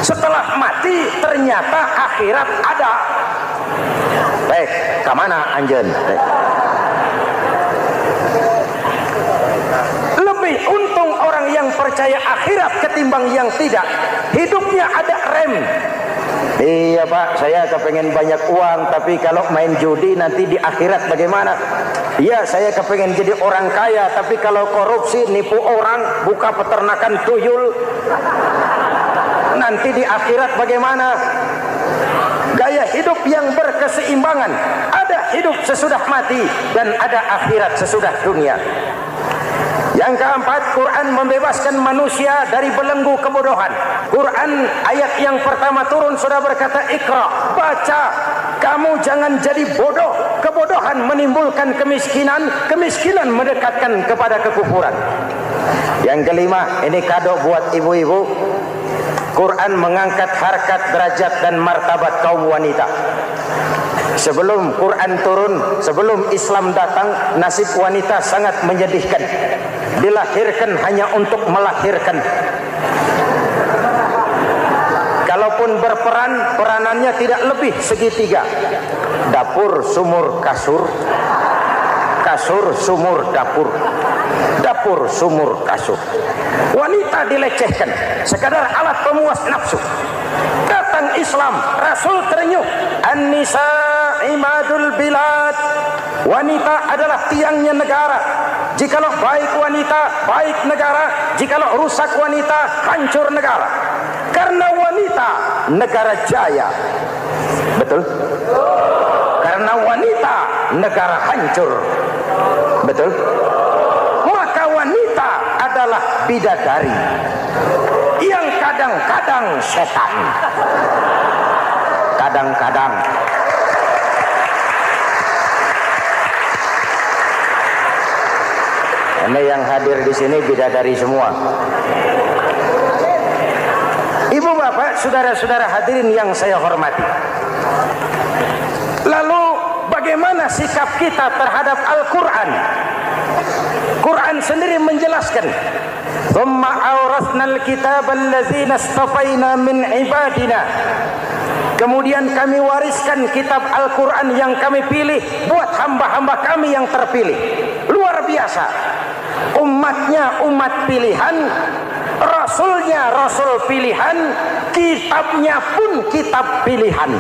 Setelah mati ternyata akhirat ada. Baik, kemana anjen? Lebih untung orang yang percaya akhirat ketimbang yang tidak. Hidupnya ada rem. Iya pak, saya kepengen banyak uang, tapi kalau main judi nanti di akhirat bagaimana? Iya, saya kepengen jadi orang kaya, tapi kalau korupsi, nipu orang, buka peternakan tuyul, nanti di akhirat bagaimana? Gaya hidup yang berkeseimbangan. Ada hidup sesudah mati dan ada akhirat sesudah dunia. Yang keempat, Quran membebaskan manusia dari belenggu kebodohan. Quran ayat yang pertama turun sudah berkata, Iqra, baca, kamu jangan jadi bodoh. Kebodohan menimbulkan kemiskinan, kemiskinan mendekatkan kepada kekufuran. Yang kelima, ini kado buat ibu-ibu. Quran mengangkat harkat, derajat dan martabat kaum wanita. Sebelum Quran turun, sebelum Islam datang, nasib wanita sangat menyedihkan. Dilahirkan hanya untuk melahirkan. Kalaupun berperan, peranannya tidak lebih segitiga. Dapur, sumur, kasur. Kasur, sumur, dapur. Dapur, sumur, kasur. Wanita dilecehkan, sekadar alat pemuas nafsu. Datang Islam, Rasul terenyuh, An-nisa imadul bilad. Wanita adalah tiangnya negara. Jikalau baik wanita, baik negara. Jikalau rusak wanita, hancur negara. Karena wanita, negara jaya. Betul? Karena wanita, negara hancur. Betul? Maka wanita adalah bidadari yang kadang-kadang setan. Kadang-kadang. Ini yang hadir di sini bidadari semua. Ibu bapak, saudara-saudara hadirin yang saya hormati. Lalu bagaimana sikap kita terhadap Al-Quran? Quran sendiri menjelaskan, "Tsumma awrasnal kitaba allazina istafaina min ibadina." Kemudian kami wariskan kitab Al-Quran yang kami pilih buat hamba-hamba kami yang terpilih. Luar biasa. umatnya umat pilihan, rasulnya rasul pilihan, kitabnya pun kitab pilihan.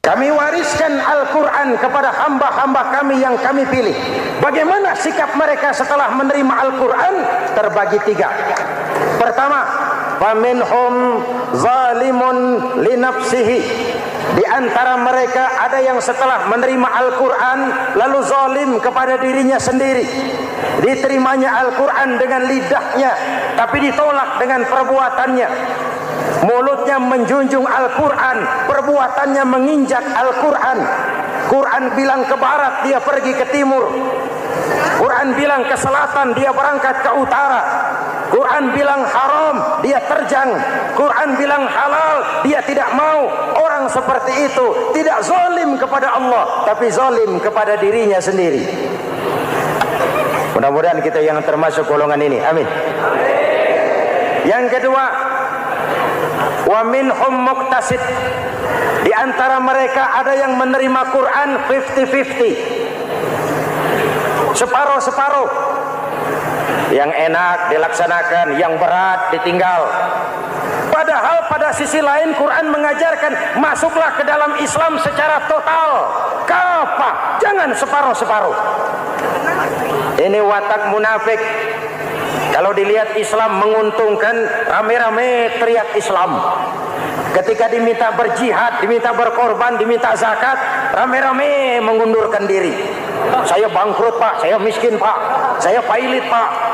Kami wariskan Al-Quran kepada hamba-hamba kami yang kami pilih. Bagaimana sikap mereka setelah menerima Al-Quran? Terbagi tiga. Pertama, faminhum zalimun linafsihi. Di antara mereka ada yang setelah menerima Al-Quran lalu zalim kepada dirinya sendiri. Diterimanya Al-Quran dengan lidahnya, tapi ditolak dengan perbuatannya. Mulutnya menjunjung Al-Quran, perbuatannya menginjak Al-Quran. Quran bilang ke barat, dia pergi ke timur. Quran bilang ke selatan, dia berangkat ke utara. Quran bilang haram, dia terjang. Quran bilang halal, dia tidak mau. Orang seperti itu tidak zalim kepada Allah, tapi zalim kepada dirinya sendiri. Mudah-mudahan kita yang termasuk golongan ini. Amin. Yang kedua, wa minhum muqtasid. Di antara mereka ada yang menerima Quran 50-50, separuh-separuh. Yang enak dilaksanakan, yang berat ditinggal. Padahal pada sisi lain Quran mengajarkan masuklah ke dalam Islam secara total, kafah, jangan separuh-separuh. Ini watak munafik. Kalau dilihat Islam menguntungkan, rame-rame teriak Islam. Ketika diminta berjihad, diminta berkorban, diminta zakat, rame-rame mengundurkan diri. Saya bangkrut pak, saya miskin pak, saya pailit pak.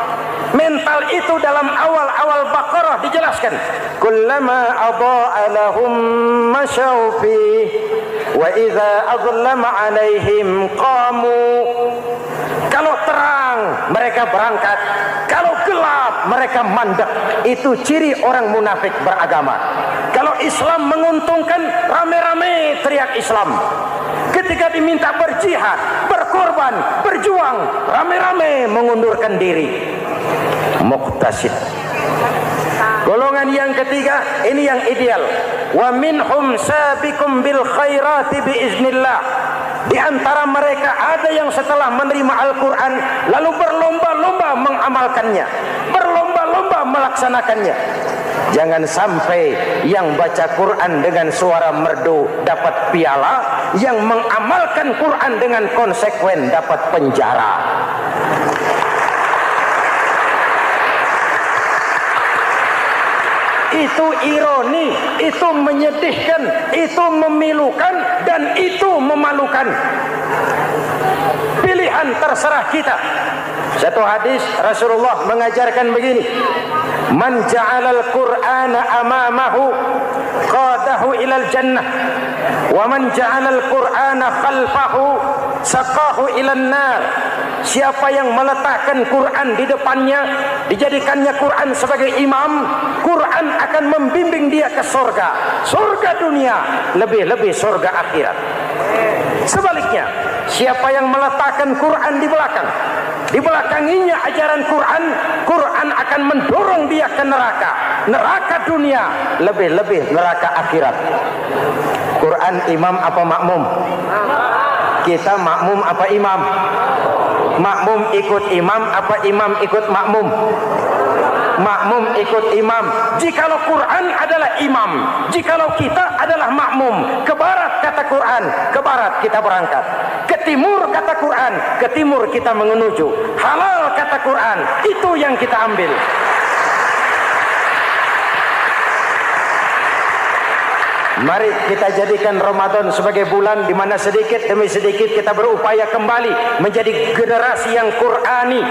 Mental itu dalam awal-awal Baqarah dijelaskan. Kullama adha'a lahum masyaw fi wa idza adlama alaihim qamu. Kalau terang mereka berangkat, kalau gelap mereka mandek. Itu ciri orang munafik beragama. Kalau Islam menguntungkan, rame-rame teriak Islam. Ketika diminta berjihad, berkorban, berjuang, rame-rame mengundurkan diri. Muqtasid. Golongan yang ketiga, ini yang ideal. Wa minhum sabiqum bil khairati biiznillah. Di antara mereka ada yang setelah menerima Al-Quran lalu berlomba-lomba mengamalkannya, berlomba-lomba melaksanakannya. Jangan sampai yang baca Quran dengan suara merdu dapat piala, yang mengamalkan Quran dengan konsekuen dapat penjara. Itu ironi, itu menyedihkan, itu memilukan, dan itu memalukan. Pilihan terserah kita. Satu hadis Rasulullah mengajarkan begini: man ja'alal Qur'ana amamahu qadahu ilal jannah, wa man ja'alal Qur'ana khalfahu saqahu ilan nar. Siapa yang meletakkan Quran di depannya, dijadikannya Quran sebagai imam, Quran akan membimbing dia ke surga, surga dunia, lebih-lebih surga akhirat. Sebaliknya, siapa yang meletakkan Quran di belakang, dibelakanginya ajaran Quran, Quran akan mendorong dia ke neraka, neraka dunia, lebih-lebih neraka akhirat. Quran imam apa makmum? Kita makmum apa imam? Makmum ikut imam apa imam ikut makmum? Makmum ikut imam. Jikalau Quran adalah imam, jikalau kita adalah makmum. Ke barat kata Quran, ke barat kita berangkat. Ke timur kata Quran, ke timur kita menuju. Halal kata Quran, itu yang kita ambil. Mari kita jadikan Ramadan sebagai bulan di mana sedikit demi sedikit kita berupaya kembali menjadi generasi yang Qurani.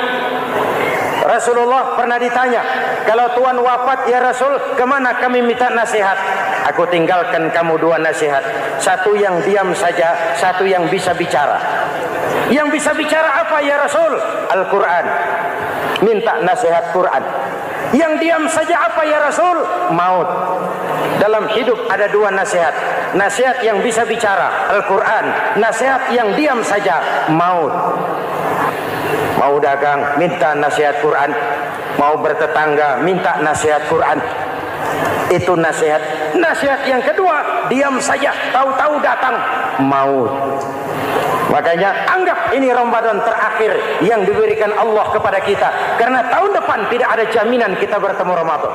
Rasulullah pernah ditanya, kalau Tuhan wafat ya Rasul, kemana kami minta nasihat? Aku tinggalkan kamu dua nasihat. Satu yang diam saja, satu yang bisa bicara. Yang bisa bicara apa ya Rasul? Al-Quran. Minta nasihat Quran. Yang diam saja apa ya Rasul? Maut. Dalam hidup ada dua nasihat. Nasihat yang bisa bicara, Al-Quran. Nasihat yang diam saja, maut. Mau dagang, minta nasihat Quran. Mau bertetangga, minta nasihat Quran. Itu nasihat. Nasihat yang kedua, diam saja, tahu-tahu datang maut. Makanya anggap ini Ramadan terakhir yang diberikan Allah kepada kita, karena tahun depan tidak ada jaminan kita bertemu Ramadan.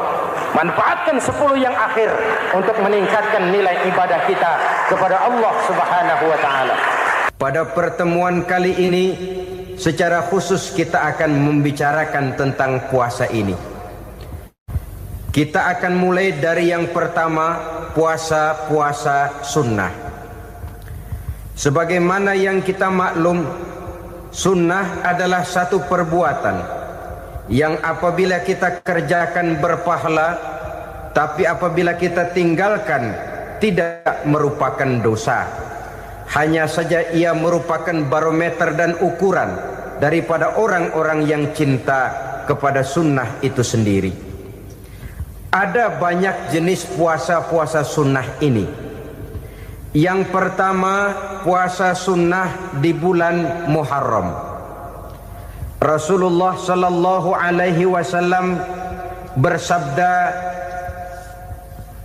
Manfaatkan 10 yang akhir untuk meningkatkan nilai ibadah kita kepada Allah Subhanahu wa taala. Pada pertemuan kali ini secara khusus kita akan membicarakan tentang puasa ini. Kita akan mulai dari yang pertama, puasa sunnah. Sebagaimana yang kita maklum, sunnah adalah satu perbuatan yang apabila kita kerjakan berpahala, tapi apabila kita tinggalkan tidak merupakan dosa. Hanya saja ia merupakan barometer dan ukuran daripada orang-orang yang cinta kepada sunnah itu sendiri. Ada banyak jenis puasa sunnah ini. Yang pertama, puasa sunnah di bulan Muharram. Rasulullah sallallahu alaihi wasallam bersabda,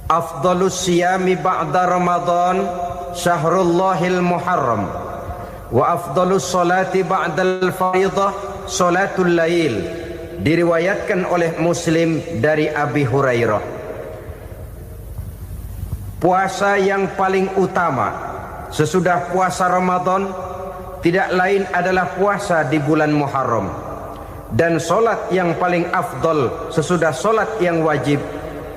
"Afdhalus siyami ba'da Ramadan syahrullahil Muharram, wa afdhalus salati ba'dal fariḍah salatul lail." Diriwayatkan oleh Muslim dari Abi Hurairah. Puasa yang paling utama sesudah puasa Ramadan tidak lain adalah puasa di bulan Muharram. Dan solat yang paling afdol sesudah solat yang wajib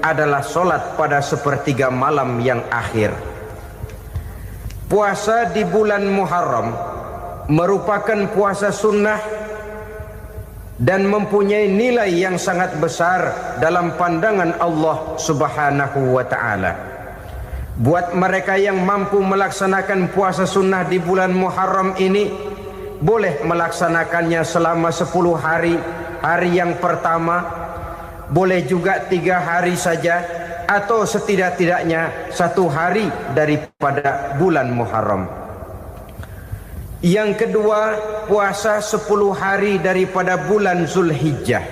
adalah solat pada sepertiga malam yang akhir. Puasa di bulan Muharram merupakan puasa sunnah dan mempunyai nilai yang sangat besar dalam pandangan Allah Subhanahu wa ta'ala. Buat mereka yang mampu melaksanakan puasa sunnah di bulan Muharram ini, boleh melaksanakannya selama 10 hari. Hari yang pertama, boleh juga 3 hari saja, atau setidak-tidaknya 1 hari daripada bulan Muharram. Yang kedua, puasa 10 hari daripada bulan Zulhijjah.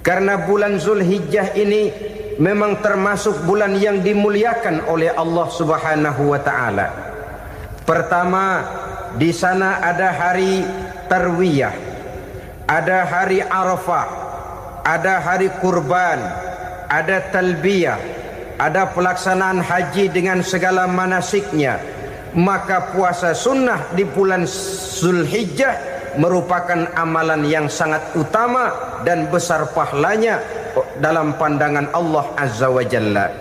Karena bulan Zulhijjah ini memang termasuk bulan yang dimuliakan oleh Allah Subhanahu wa taala. Pertama, di sana ada hari Tarwiyah, ada hari Arafah, ada hari kurban, ada talbiyah, ada pelaksanaan haji dengan segala manasiknya. Maka puasa sunnah di bulan Zulhijjah merupakan amalan yang sangat utama dan besar pahalanya dalam pandangan Allah Azza wa Jalla.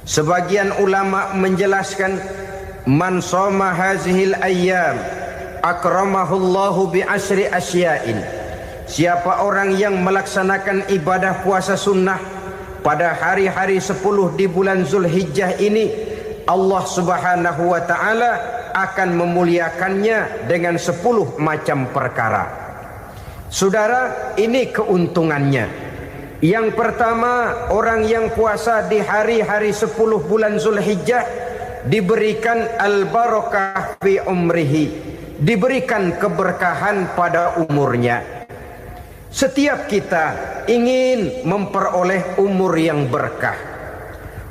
Sebagian ulama menjelaskan, man shoma hazihil ayyam akramahullahu bi asyri asya'in. Siapa orang yang melaksanakan ibadah puasa sunnah pada hari-hari 10 di bulan Zulhijjah ini, Allah Subhanahu wa taala akan memuliakannya dengan 10 macam perkara. Saudara, ini keuntungannya. Yang pertama, orang yang puasa di hari-hari 10 bulan Zulhijjah diberikan al-barakah fi umrihi, diberikan keberkahan pada umurnya. Setiap kita ingin memperoleh umur yang berkah.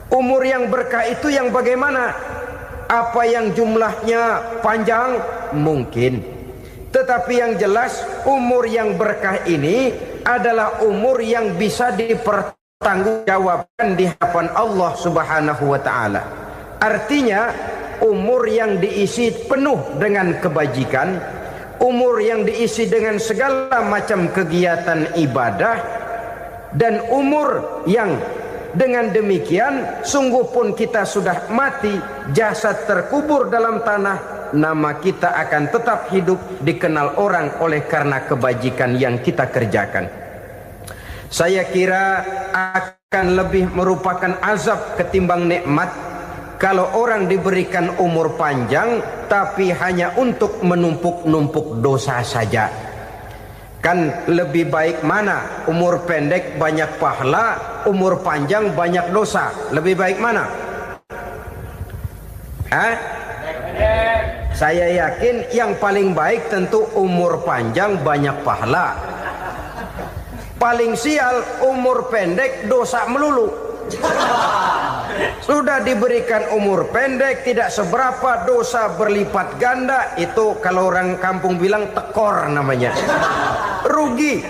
Umur yang berkah itu yang bagaimana? Apa yang jumlahnya panjang? Mungkin. Tetapi yang jelas, umur yang berkah ini adalah umur yang bisa dipertanggungjawabkan di hadapan Allah Subhanahu wa taala. Artinya, umur yang diisi penuh dengan kebajikan, umur yang diisi dengan segala macam kegiatan ibadah, dan umur yang dengan demikian sungguh pun kita sudah mati, jasad terkubur dalam tanah, nama kita akan tetap hidup, dikenal orang oleh karena kebajikan yang kita kerjakan. Saya kira akan lebih merupakan azab ketimbang nikmat kalau orang diberikan umur panjang tapi hanya untuk menumpuk-numpuk dosa saja. Kan lebih baik mana? Umur pendek banyak pahala, umur panjang banyak dosa. Lebih baik mana? Saya yakin yang paling baik tentu umur panjang banyak pahala. Paling sial umur pendek dosa melulu. Sudah diberikan umur pendek, tidak seberapa, dosa berlipat ganda. Itu kalau orang kampung bilang tekor namanya. Rugi.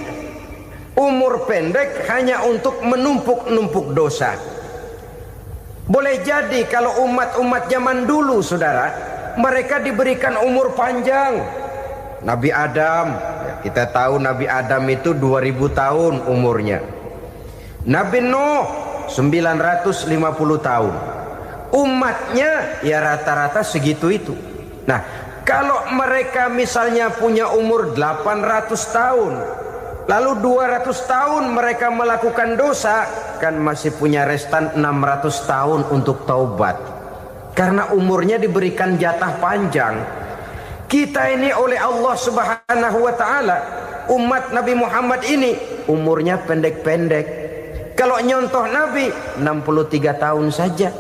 Umur pendek hanya untuk menumpuk-numpuk dosa. Boleh jadi kalau umat-umat zaman dulu, saudara, mereka diberikan umur panjang. Nabi Adam, kita tahu Nabi Adam itu 2000 tahun umurnya. Nabi Nuh 950 tahun. Umatnya ya rata-rata segitu itu. Nah, kalau mereka misalnya punya umur 800 tahun, lalu 200 tahun mereka melakukan dosa, kan masih punya restan 600 tahun untuk taubat. Karena umurnya diberikan jatah panjang. Kita ini oleh Allah Subhanahu wa taala, umat Nabi Muhammad ini umurnya pendek-pendek. Kalau nyontoh Nabi 63 tahun saja.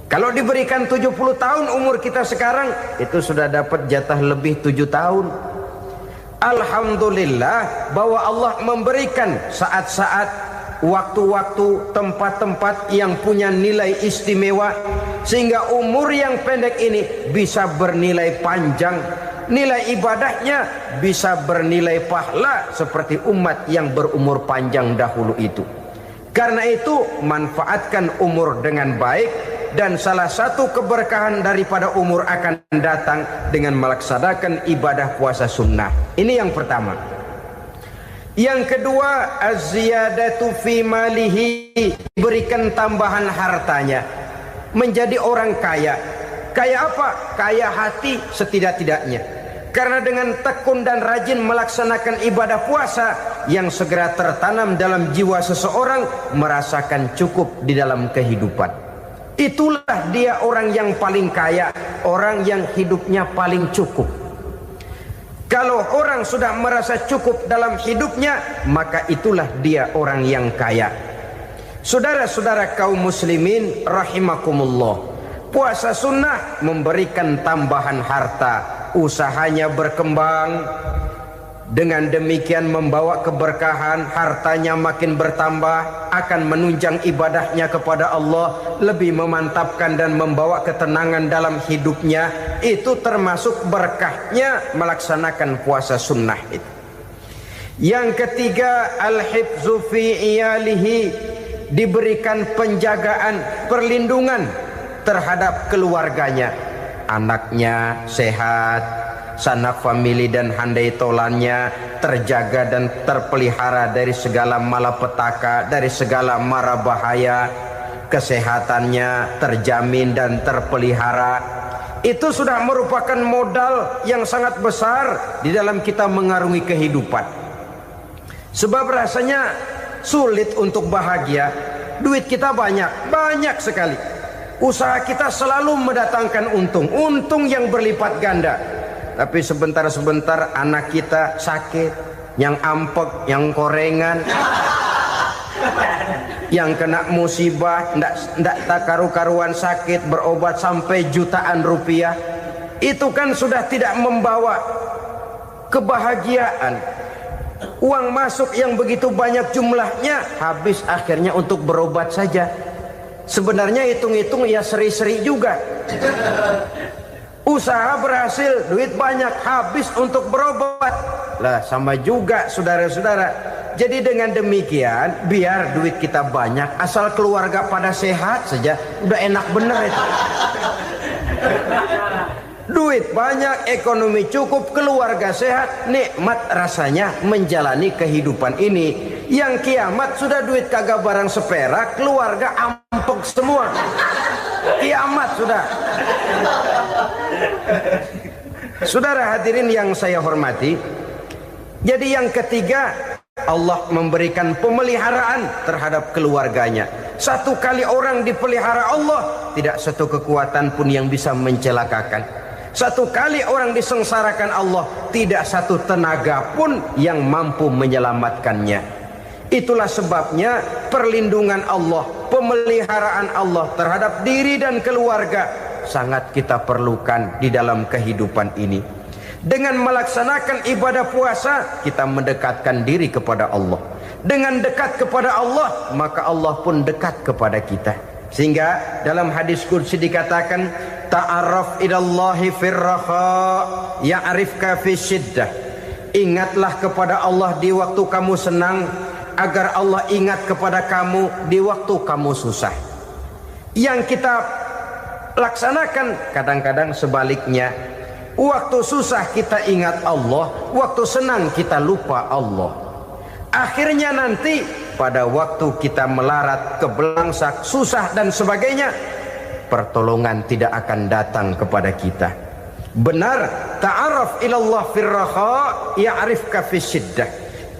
Kalau diberikan 70 tahun umur kita sekarang, itu sudah dapat jatah lebih 7 tahun. Alhamdulillah bahwa Allah memberikan saat-saat, waktu-waktu, tempat-tempat yang punya nilai istimewa, sehingga umur yang pendek ini bisa bernilai panjang. Nilai ibadahnya bisa bernilai pahala seperti umat yang berumur panjang dahulu itu. Karena itu manfaatkan umur dengan baik, dan salah satu keberkahan daripada umur akan datang dengan melaksanakan ibadah puasa sunnah. Ini yang pertama. Yang kedua, az-ziyadatu fi malihi, berikan tambahan hartanya, menjadi orang kaya. Kaya apa? Kaya hati setidak-tidaknya. Karena dengan tekun dan rajin melaksanakan ibadah puasa, yang segera tertanam dalam jiwa seseorang merasakan cukup di dalam kehidupan. Itulah dia orang yang paling kaya, orang yang hidupnya paling cukup. Kalau orang sudah merasa cukup dalam hidupnya, maka itulah dia orang yang kaya. Saudara-saudara kaum muslimin rahimakumullah, puasa sunnah memberikan tambahan harta, usahanya berkembang, dengan demikian membawa keberkahan, hartanya makin bertambah, akan menunjang ibadahnya kepada Allah, lebih memantapkan dan membawa ketenangan dalam hidupnya. Itu termasuk berkahnya melaksanakan puasa sunnah itu. Yang ketiga, al-hifzu fi iyalihi, diberikan penjagaan, perlindungan terhadap keluarganya. Anaknya sehat, sanak famili dan handai tolannya terjaga dan terpelihara dari segala malapetaka, dari segala mara bahaya. Kesehatannya terjamin dan terpelihara. Itu sudah merupakan modal yang sangat besar di dalam kita mengarungi kehidupan. Sebab rasanya sulit untuk bahagia. Duit kita banyak sekali. Usaha kita selalu mendatangkan untung yang berlipat ganda. Tapi sebentar-sebentar anak kita sakit, yang ampek, yang korengan, yang kena musibah, ndak karu-karuan sakit, berobat sampai jutaan rupiah. Itu kan sudah tidak membawa kebahagiaan. Uang masuk yang begitu banyak jumlahnya, habis akhirnya untuk berobat saja. Sebenarnya hitung-hitung ya seri-seri juga. Usaha berhasil, duit banyak, habis untuk berobat. Lah sama juga saudara-saudara. Jadi dengan demikian, biar duit kita banyak, asal keluarga pada sehat saja, udah enak bener itu. Duit banyak, ekonomi cukup, keluarga sehat, nikmat rasanya menjalani kehidupan ini. Yang kiamat sudah duit kagak barang seperak, keluarga ampek semua. Kiamat sudah. Saudara hadirin yang saya hormati, jadi yang ketiga, Allah memberikan pemeliharaan terhadap keluarganya. Satu kali orang dipelihara Allah, tidak satu kekuatan pun yang bisa mencelakakan. Satu kali orang disengsarakan Allah, tidak satu tenaga pun yang mampu menyelamatkannya. Itulah sebabnya perlindungan Allah, pemeliharaan Allah terhadap diri dan keluarga sangat kita perlukan di dalam kehidupan ini. Dengan melaksanakan ibadah puasa, kita mendekatkan diri kepada Allah. dengan dekat kepada Allah, maka Allah pun dekat kepada kita. Sehingga dalam hadis qudsi dikatakan, ta'arraf ilallahi firraha ya'rifka fi syiddah. Ingatlah kepada Allah di waktu kamu senang, agar Allah ingat kepada kamu di waktu kamu susah. Yang kita laksanakan kadang-kadang sebaliknya. Waktu susah kita ingat Allah, waktu senang kita lupa Allah. Akhirnya nanti pada waktu kita melarat, kebelangsak, susah dan sebagainya, pertolongan tidak akan datang kepada kita. Benar, ta'arraf ilallah firraha ya'rifka fi syiddah.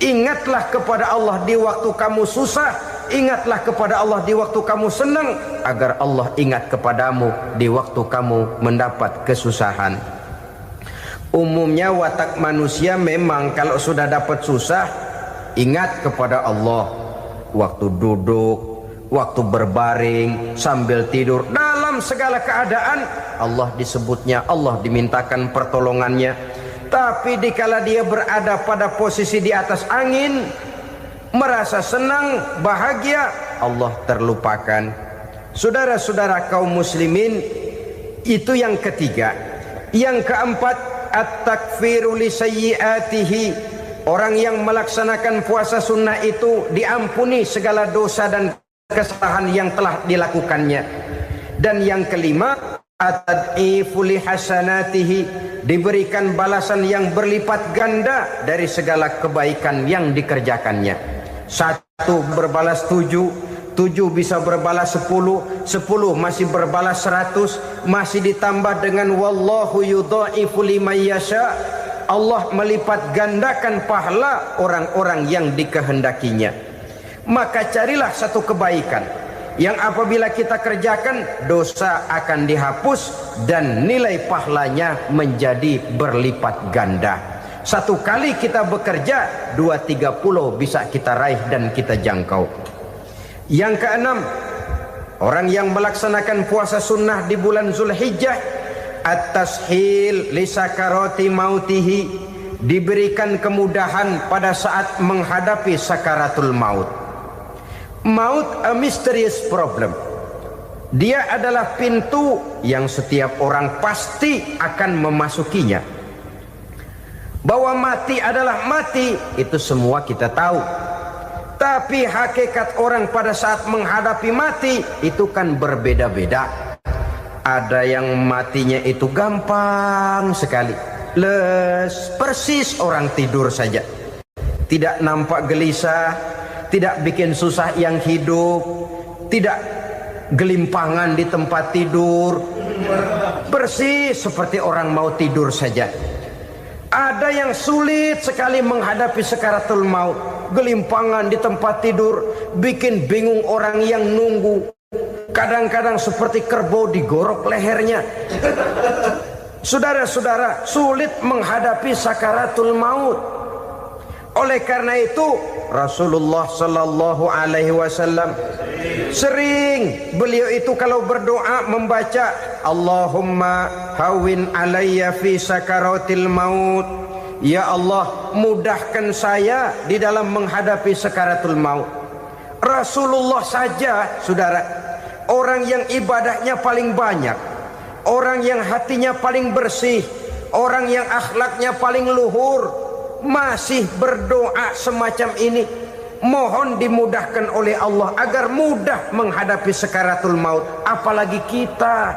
Ingatlah kepada Allah di waktu kamu susah, ingatlah kepada Allah di waktu kamu senang, agar Allah ingat kepadamu di waktu kamu mendapat kesusahan. Umumnya watak manusia memang kalau sudah dapat susah, ingat kepada Allah. Waktu duduk, waktu berbaring, sambil tidur, dalam segala keadaan Allah disebutnya, Allah dimintakan pertolongannya. Tapi dikala dia berada pada posisi di atas angin, merasa senang, bahagia, Allah terlupakan. Saudara-saudara kaum muslimin, itu yang ketiga. Yang keempat, at-takfiru li sayyiatihi. Orang yang melaksanakan puasa sunnah itu diampuni segala dosa dan kesalahan yang telah dilakukannya. Dan yang kelima, at-tad'ifu li hasanatihi. Diberikan balasan yang berlipat ganda dari segala kebaikan yang dikerjakannya. 1 berbalas 7, 7 bisa berbalas 10, 10 masih berbalas 100, masih ditambah dengan wallahu yudha'ifu liman yasha. Allah melipat gandakan pahala orang-orang yang dikehendakinya. Maka carilah satu kebaikan yang apabila kita kerjakan, dosa akan dihapus dan nilai pahalanya menjadi berlipat ganda. 1 kali kita bekerja, 2-30 bisa kita raih dan kita jangkau. Yang keenam, orang yang melaksanakan puasa sunnah di bulan Zulhijjah, at-tashil li sakarati mautihi. Diberikan kemudahan pada saat menghadapi sakaratul maut. Maut a mysterious problem. Dia adalah pintu yang setiap orang pasti akan memasukinya. Bahwa mati adalah mati, itu semua kita tahu. Tapi hakikat orang pada saat menghadapi mati itu kan berbeda-beda. Ada yang matinya itu gampang sekali, persis orang tidur saja, tidak nampak gelisah, tidak bikin susah yang hidup, tidak gelimpangan di tempat tidur, persis seperti orang mau tidur saja. Ada yang sulit sekali menghadapi sakaratul maut, gelimpangan di tempat tidur, bikin bingung orang yang nunggu. Kadang-kadang seperti kerbau digorok lehernya. Saudara-saudara, sulit menghadapi sakaratul maut. Oleh karena itu Rasulullah sallallahu alaihi wasallam sering beliau itu kalau berdoa membaca Allahumma hawin alayya fi sakaratil maut. Ya Allah, mudahkan saya di dalam menghadapi sakaratul maut. Rasulullah saja, saudara, orang yang ibadahnya paling banyak, orang yang hatinya paling bersih, orang yang akhlaknya paling luhur, masih berdoa semacam ini. Mohon dimudahkan oleh Allah agar mudah menghadapi sakaratul maut. Apalagi kita,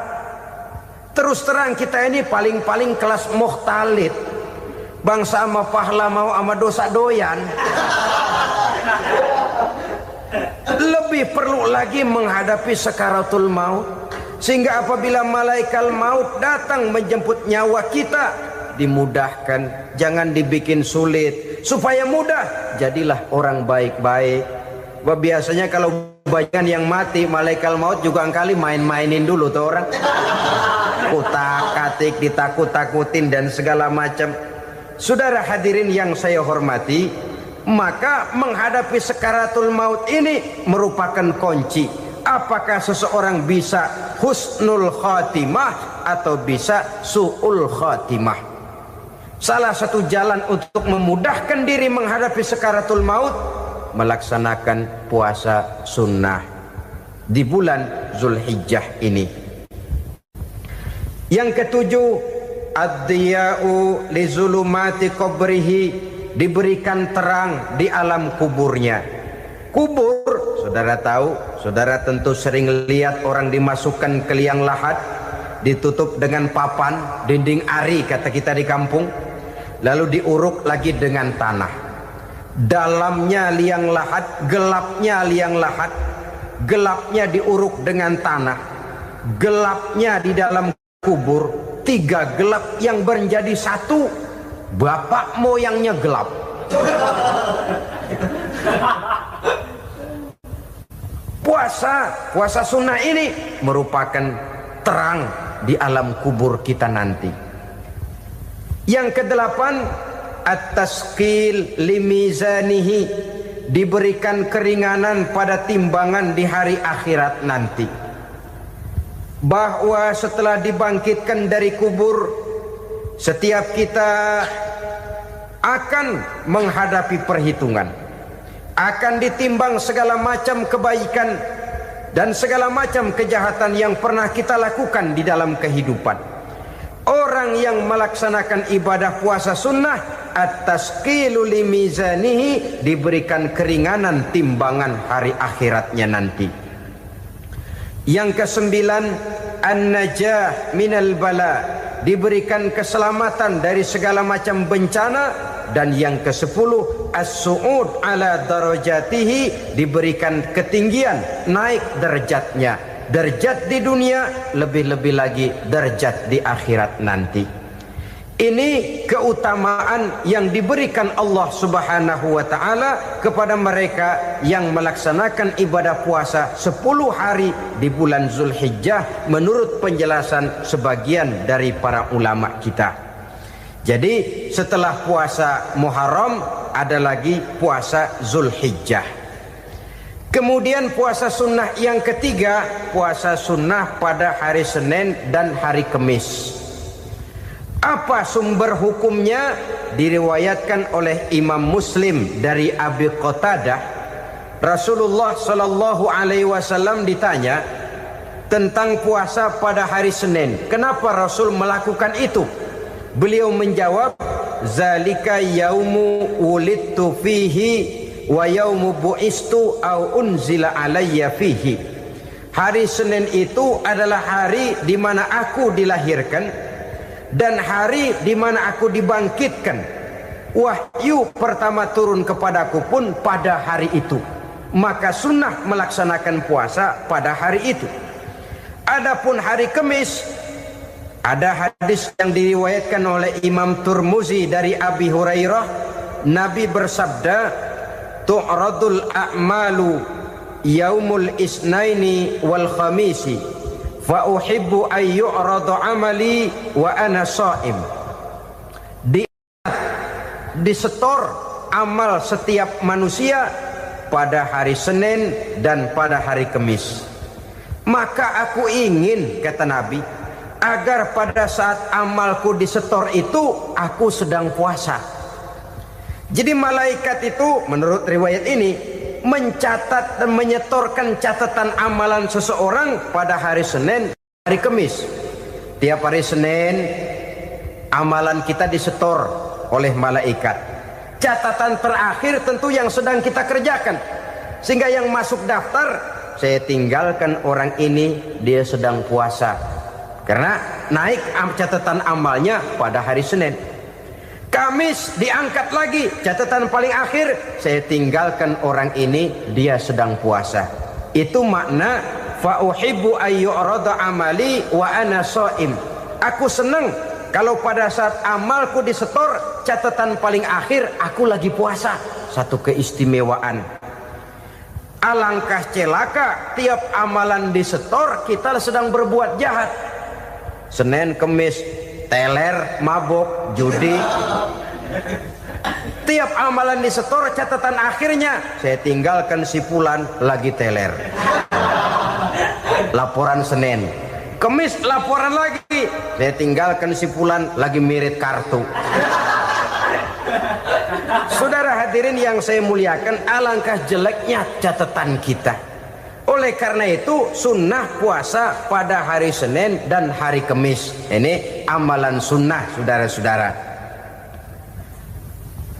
terus terang kita ini paling-paling kelas muhtalid, bangsa sama pahala mau sama dosa doyan. Lebih perlu lagi menghadapi sakaratul maut. Sehingga apabila malaikat maut datang menjemput nyawa kita, dimudahkan, jangan dibikin sulit, supaya mudah. Jadilah orang baik-baik. Biasanya kalau banyak yang mati, malaikat maut juga kali main-mainin dulu tuh orang, kutak-katik, ditakut-takutin dan segala macam. Saudara hadirin yang saya hormati, maka menghadapi sakaratul maut ini merupakan kunci. Apakah seseorang bisa husnul khatimah atau bisa su'ul khatimah? Salah satu jalan untuk memudahkan diri menghadapi sakaratul maut melaksanakan puasa sunnah di bulan Zulhijjah ini. Yang ketujuh, ad-diya'u li zulumati qabrihi, diberikan terang di alam kuburnya. Kubur, saudara tahu, saudara tentu sering lihat orang dimasukkan ke liang lahat, ditutup dengan papan, dinding ari kata kita di kampung, lalu diuruk lagi dengan tanah. Dalamnya liang lahat, gelapnya liang lahat, gelapnya diuruk dengan tanah, gelapnya di dalam kubur, tiga gelap yang menjadi satu. Bapak moyangnya gelap. Puasa sunnah ini merupakan terang di alam kubur kita nanti. Yang kedelapan, at-tasqil limizanihi, diberikan keringanan pada timbangan di hari akhirat nanti. Bahwa setelah dibangkitkan dari kubur, setiap kita akan menghadapi perhitungan, akan ditimbang segala macam kebaikan dan segala macam kejahatan yang pernah kita lakukan di dalam kehidupan. Orang yang melaksanakan ibadah puasa sunnah, at-tasqilu limizanihi, diberikan keringanan timbangan hari akhiratnya nanti. Yang kesembilan, an-najah minal bala, diberikan keselamatan dari segala macam bencana. Dan yang ke-10, as-su'ud ala darajatihi, diberikan ketinggian, naik derajatnya, derajat di dunia, lebih-lebih lagi derajat di akhirat nanti. Ini keutamaan yang diberikan Allah Subhanahu wa ta'ala kepada mereka yang melaksanakan ibadah puasa 10 hari di bulan Zulhijjah menurut penjelasan sebagian dari para ulama kita. Jadi setelah puasa Muharram ada lagi puasa Zulhijjah. Kemudian puasa sunnah yang ketiga, puasa sunnah pada hari Senin dan hari Kamis. Apa sumber hukumnya? Diriwayatkan oleh Imam Muslim dari Abi Qatadah, Rasulullah sallallahu alaihi wasallam ditanya tentang puasa pada hari Senin. Kenapa Rasul melakukan itu? Beliau menjawab, zalika yaumu wulidtu fihi wa yaumu bu'istu au unzila alayya fihi. Hari Senin itu adalah hari di mana aku dilahirkan dan hari di mana aku dibangkitkan. Wahyu pertama turun kepadaku pun pada hari itu. Maka sunnah melaksanakan puasa pada hari itu. Adapun hari Kamis, ada hadis yang diriwayatkan oleh Imam Turmuzi dari Abi Hurairah, Nabi bersabda, tu'radul a'malu yaumul isnaini wal khamisi fa uhibbu ay yu'radu amali wa ana sha'im. Disetor amal setiap manusia pada hari Senin dan pada hari Kamis. Maka aku ingin, kata Nabi, agar pada saat amalku disetor itu aku sedang puasa. Jadi malaikat itu menurut riwayat ini mencatat dan menyetorkan catatan amalan seseorang pada hari Senin, hari Kamis. Tiap hari Senin amalan kita disetor oleh malaikat. Catatan terakhir tentu yang sedang kita kerjakan, sehingga yang masuk daftar, saya tinggalkan orang ini, dia sedang puasa, karena naik catatan amalnya pada hari Senin. Kamis diangkat lagi, catatan paling akhir, saya tinggalkan orang ini, dia sedang puasa. Itu makna fa uhibbu ayyurada amali wa ana shaim. Aku senang kalau pada saat amalku disetor, catatan paling akhir aku lagi puasa. Satu keistimewaan. Alangkah celaka tiap amalan disetor kita sedang berbuat jahat. Senin, Kemis, teler, mabok, judi. Tiap amalan disetor, catatan akhirnya saya tinggalkan si Fulan lagi teler. Laporan Senin. Kemis laporan lagi, saya tinggalkan si Fulan lagi mirit kartu. Saudara hadirin yang saya muliakan, alangkah jeleknya catatan kita. Oleh karena itu sunnah puasa pada hari Senin dan hari Kamis. Ini amalan sunnah saudara-saudara.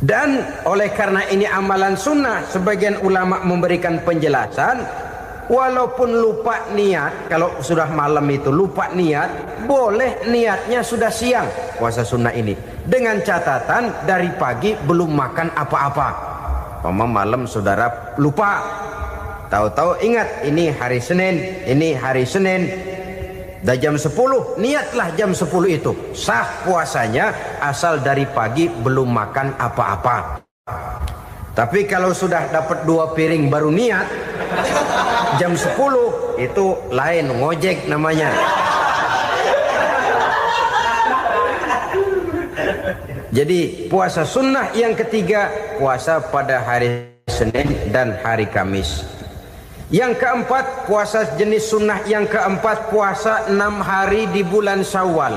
Dan oleh karena ini amalan sunnah, sebagian ulama memberikan penjelasan, walaupun lupa niat, kalau sudah malam itu lupa niat, boleh niatnya sudah siang puasa sunnah ini, dengan catatan dari pagi belum makan apa-apa. Malam saudara lupa, tahu-tahu ingat ini hari Senin, dah jam 10, niatlah jam 10 itu, sah puasanya asal dari pagi belum makan apa-apa. Tapi kalau sudah dapat 2 piring baru niat jam 10, itu lain, ngojek namanya. Jadi puasa sunnah yang ketiga, puasa pada hari Senin dan hari Kamis. Yang keempat, puasa jenis sunnah yang keempat, puasa 6 hari di bulan Syawal.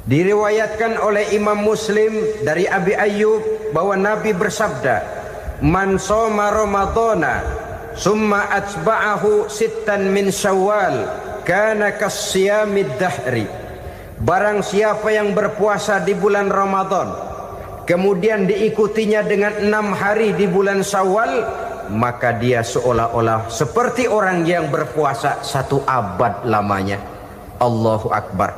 Diriwayatkan oleh Imam Muslim dari Abi Ayyub bahwa Nabi bersabda, "Man shoma Ramadhana summa atba'ahu sittan min Syawal kana kasyamid dahri." Barang siapa yang berpuasa di bulan Ramadan kemudian diikutinya dengan 6 hari di bulan Syawal, maka dia seolah-olah seperti orang yang berpuasa 1 abad lamanya. Allahu Akbar.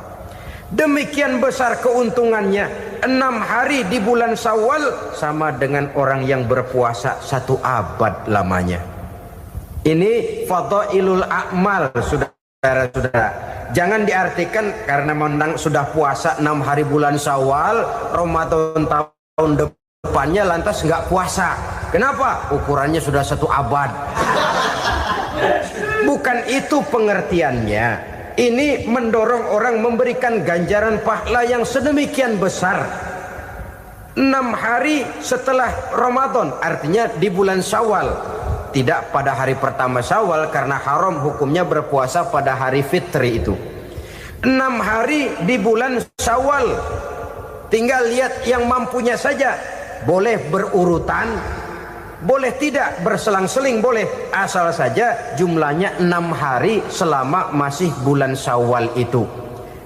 Demikian besar keuntungannya. 6 hari di bulan Syawal sama dengan orang yang berpuasa 1 abad lamanya. Ini fadailul a'mal, saudara-saudara. Jangan diartikan karena menang sudah puasa 6 hari bulan Syawal, Ramadan tahun depannya lantas nggak puasa. Kenapa? Ukurannya sudah 1 abad. Bukan itu pengertiannya. Ini mendorong orang memberikan ganjaran pahala yang sedemikian besar. 6 hari setelah Ramadan, artinya di bulan Syawal. Tidak pada hari pertama Syawal karena haram hukumnya berpuasa pada hari fitri itu. 6 hari di bulan Syawal. Tinggal lihat yang mampunya saja. Boleh berurutan, boleh tidak berselang-seling, boleh. Asal saja jumlahnya 6 hari selama masih bulan Syawal itu.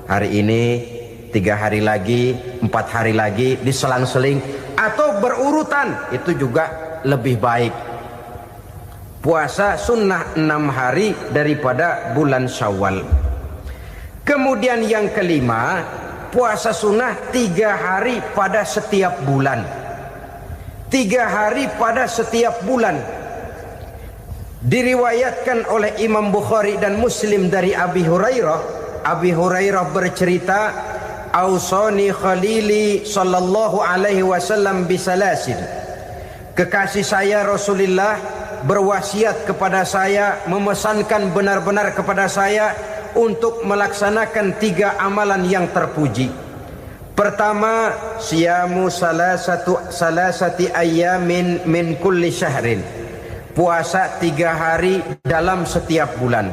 Hari ini 3 hari lagi, 4 hari lagi, diselang-seling atau berurutan, itu juga lebih baik. Puasa sunnah 6 hari daripada bulan Syawal. Kemudian yang kelima, puasa sunnah 3 hari pada setiap bulan. 3 hari pada setiap bulan. Diriwayatkan oleh Imam Bukhari dan Muslim dari Abi Hurairah. Abi Hurairah bercerita, "Ausani khalili sallallahu alaihi wasallam bisalasin." Kekasih saya Rasulullah berwasiat kepada saya, memesankan benar-benar kepada saya untuk melaksanakan 3 amalan yang terpuji. Pertama, siyamu salasati ayyamin min kulli syahrin. Puasa 3 hari dalam setiap bulan.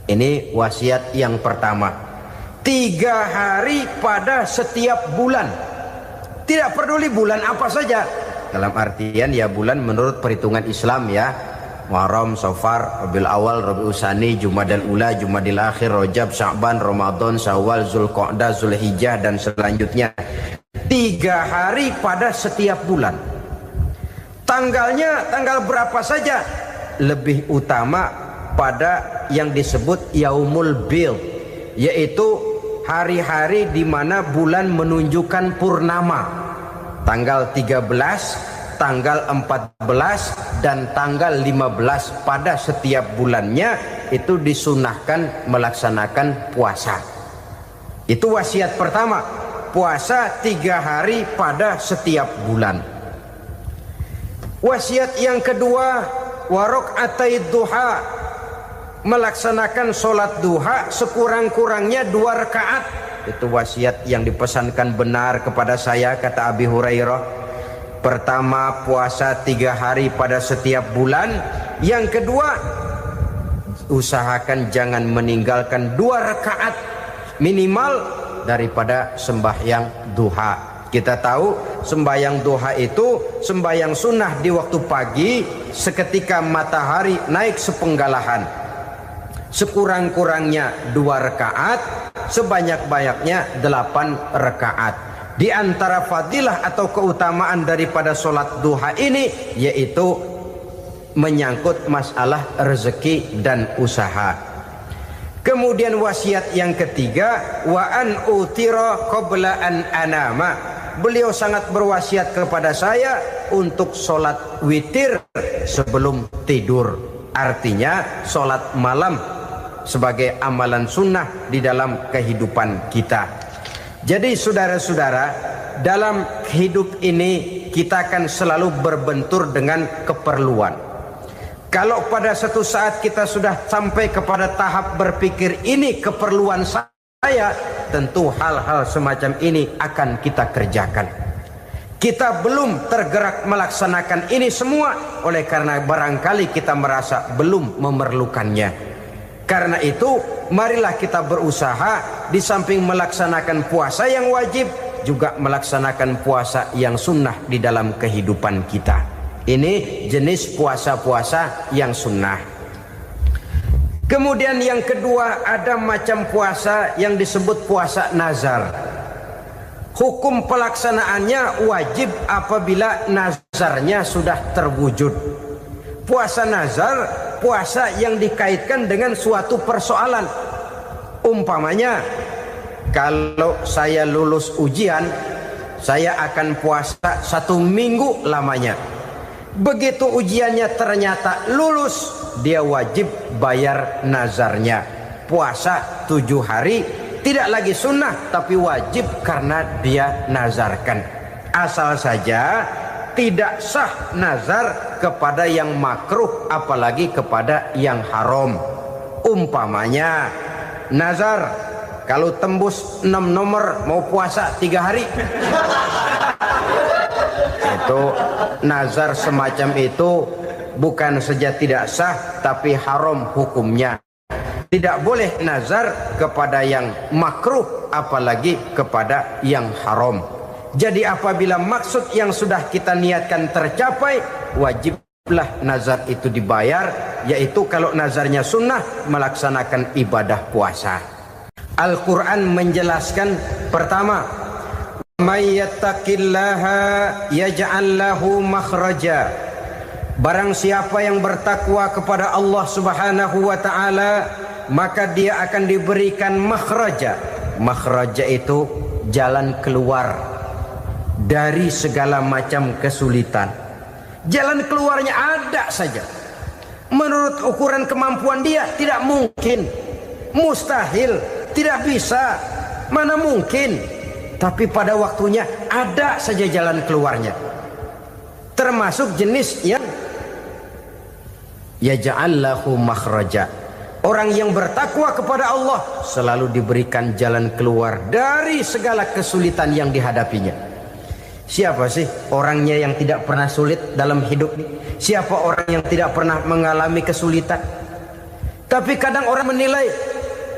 Ini wasiat yang pertama. 3 hari pada setiap bulan. Tidak peduli bulan apa saja. Dalam artian ya bulan menurut perhitungan Islam ya. Muharram, Safar, Rabiul Awal, Rabiul Tsani, Jumadal Ula, Jumadil Akhir, Rajab, Sya'ban, Ramadan, Syawal, Zulqa'dah, Zulhijjah dan selanjutnya. 3 hari pada setiap bulan. Tanggalnya tanggal berapa saja. Lebih utama pada yang disebut Yaumul Bid, yaitu hari-hari di mana bulan menunjukkan purnama. Tanggal 13, tanggal 14 dan tanggal 15 pada setiap bulannya itu disunahkan melaksanakan puasa. Itu wasiat pertama, puasa 3 hari pada setiap bulan. Wasiat yang kedua, waraqatai duha, melaksanakan sholat duha sekurang-kurangnya 2 rakaat. Itu wasiat yang dipesankan benar kepada saya, kata Abi Hurairah. Pertama, puasa 3 hari pada setiap bulan. Yang kedua, usahakan jangan meninggalkan 2 rakaat minimal daripada sembahyang duha. Kita tahu sembahyang duha itu sembahyang sunnah di waktu pagi seketika matahari naik sepenggalahan. Sekurang-kurangnya 2 rakaat, sebanyak-banyaknya 8 rakaat. Di antara fadilah atau keutamaan daripada solat duha ini yaitu menyangkut masalah rezeki dan usaha. Kemudian wasiat yang ketiga, wa an utira qabla an anama. Beliau sangat berwasiat kepada saya untuk sholat witir sebelum tidur. Artinya sholat malam sebagai amalan sunnah di dalam kehidupan kita. Jadi saudara-saudara, dalam hidup ini kita akan selalu berbentur dengan keperluan. Kalau pada satu saat kita sudah sampai kepada tahap berpikir ini keperluan saya, tentu hal-hal semacam ini akan kita kerjakan. Kita belum tergerak melaksanakan ini semua oleh karena barangkali kita merasa belum memerlukannya. Karena itu marilah kita berusaha di samping melaksanakan puasa yang wajib juga melaksanakan puasa yang sunnah di dalam kehidupan kita. Ini jenis puasa-puasa yang sunnah. Kemudian yang kedua, ada macam puasa yang disebut puasa nazar. Hukum pelaksanaannya wajib apabila nazarnya sudah terwujud. Puasa nazar, puasa yang dikaitkan dengan suatu persoalan. Umpamanya, kalau saya lulus ujian, saya akan puasa 1 minggu lamanya. Begitu ujiannya ternyata lulus, dia wajib bayar nazarnya. Puasa 7 hari, tidak lagi sunnah tapi wajib karena dia nazarkan. Asal saja tidak sah nazar kepada yang makruh apalagi kepada yang haram. Umpamanya nazar kalau tembus 6 nomor mau puasa 3 hari. Itu nazar semacam itu bukan saja tidak sah tapi haram hukumnya. Tidak boleh nazar kepada yang makruh apalagi kepada yang haram. Jadi apabila maksud yang sudah kita niatkan tercapai, wajiblah nazar itu dibayar, yaitu kalau nazarnya sunnah melaksanakan ibadah puasa. Al-Quran menjelaskan pertama, may yattaqillaha yaj'al lahu makhraja. Barang siapa yang bertakwa kepada Allah Subhanahu wa taala, maka dia akan diberikan makhraja. Makhraja itu jalan keluar dari segala macam kesulitan. Jalan keluarnya ada saja. Menurut ukuran kemampuan dia tidak mungkin, mustahil, tidak bisa, mana mungkin. Tapi pada waktunya ada saja jalan keluarnya. Termasuk jenis yang yaj'al lahu makhraja. Orang yang bertakwa kepada Allah selalu diberikan jalan keluar dari segala kesulitan yang dihadapinya. Siapa sih orangnya yang tidak pernah sulit dalam hidup ini? Siapa orang yang tidak pernah mengalami kesulitan? Tapi kadang orang menilai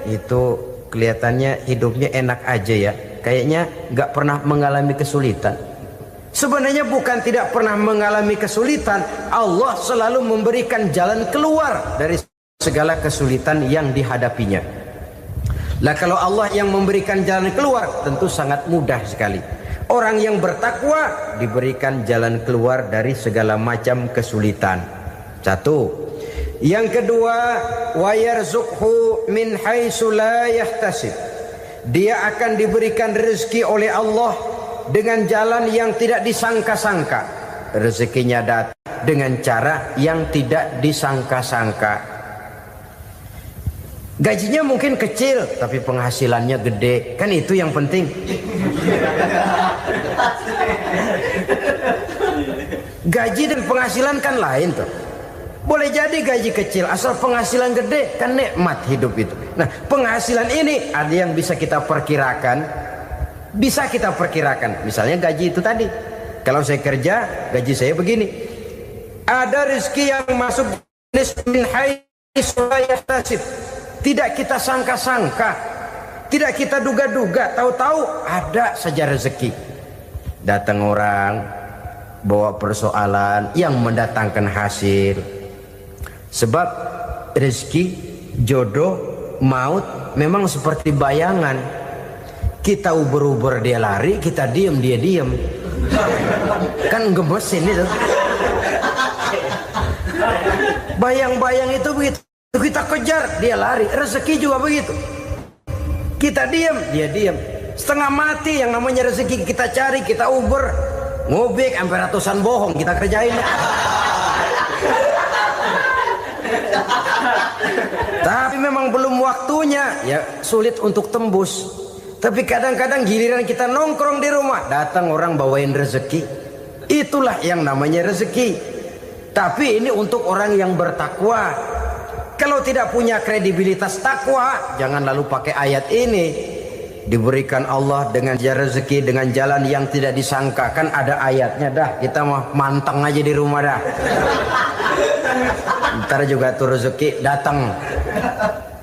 itu kelihatannya hidupnya enak aja ya, kayaknya nggak pernah mengalami kesulitan. Sebenarnya bukan tidak pernah mengalami kesulitan, Allah selalu memberikan jalan keluar dari segala kesulitan yang dihadapinya. Lah kalau Allah yang memberikan jalan keluar, tentu sangat mudah sekali. Orang yang bertakwa diberikan jalan keluar dari segala macam kesulitan. Satu. Yang kedua, wa yarzuqhu min haitsu la yahtasib. Dia akan diberikan rezeki oleh Allah dengan jalan yang tidak disangka-sangka. Rezekinya datang dengan cara yang tidak disangka-sangka. Gajinya mungkin kecil tapi penghasilannya gede, kan itu yang penting. Gaji dan penghasilan kan lain tuh. Boleh jadi gaji kecil asal penghasilan gede, kan nikmat hidup itu. Nah, penghasilan ini ada yang bisa kita perkirakan. Bisa kita perkirakan. Misalnya gaji itu tadi. Kalau saya kerja, gaji saya begini. Ada rezeki yang masuk jenis min haitsu la yahtasib. Tidak kita sangka-sangka, tidak kita duga-duga, tahu-tahu ada saja rezeki. Datang orang bawa persoalan yang mendatangkan hasil. Sebab rezeki, jodoh, maut memang seperti bayangan. Kita uber-uber dia lari, kita diem dia diem. Kan gemesin itu. Bayang-bayang itu begitu, kita kejar dia lari. Rezeki juga begitu, kita diem dia diem. Setengah mati yang namanya rezeki kita cari, kita uber, ngobek sampai ratusan bohong kita kerjain. Tapi memang belum waktunya, ya sulit untuk tembus. Tapi kadang-kadang giliran kita nongkrong di rumah, datang orang bawain rezeki. Itulah yang namanya rezeki. Tapi ini untuk orang yang bertakwa. Kalau tidak punya kredibilitas takwa, jangan lalu pakai ayat ini. Diberikan Allah dengan rezeki dengan jalan yang tidak disangka. Kan ada ayatnya dah, kita mah manteng aja di rumah dah. Ntar juga tuh rezeki datang.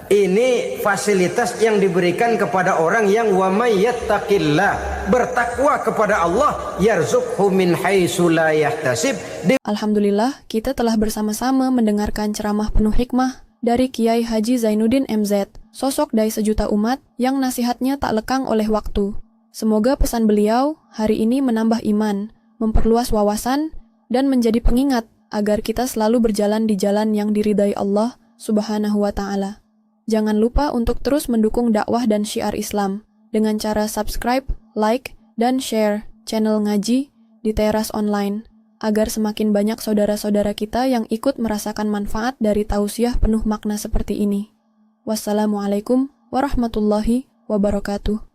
Ini fasilitas yang diberikan kepada orang yang wa may yattaqillah, bertakwa kepada Allah, yarzuqhu min haitsu la yahtasib. Alhamdulillah, kita telah bersama-sama mendengarkan ceramah penuh hikmah dari Kiai Haji Zainuddin MZ, sosok dai sejuta umat yang nasihatnya tak lekang oleh waktu. Semoga pesan beliau hari ini menambah iman, memperluas wawasan, dan menjadi pengingat agar kita selalu berjalan di jalan yang diridai Allah Subhanahu wa Ta'ala. Jangan lupa untuk terus mendukung dakwah dan syiar Islam dengan cara subscribe, like, dan share channel ngaji di Teras Online agar semakin banyak saudara-saudara kita yang ikut merasakan manfaat dari tausiah penuh makna seperti ini. Wassalamualaikum warahmatullahi wabarakatuh.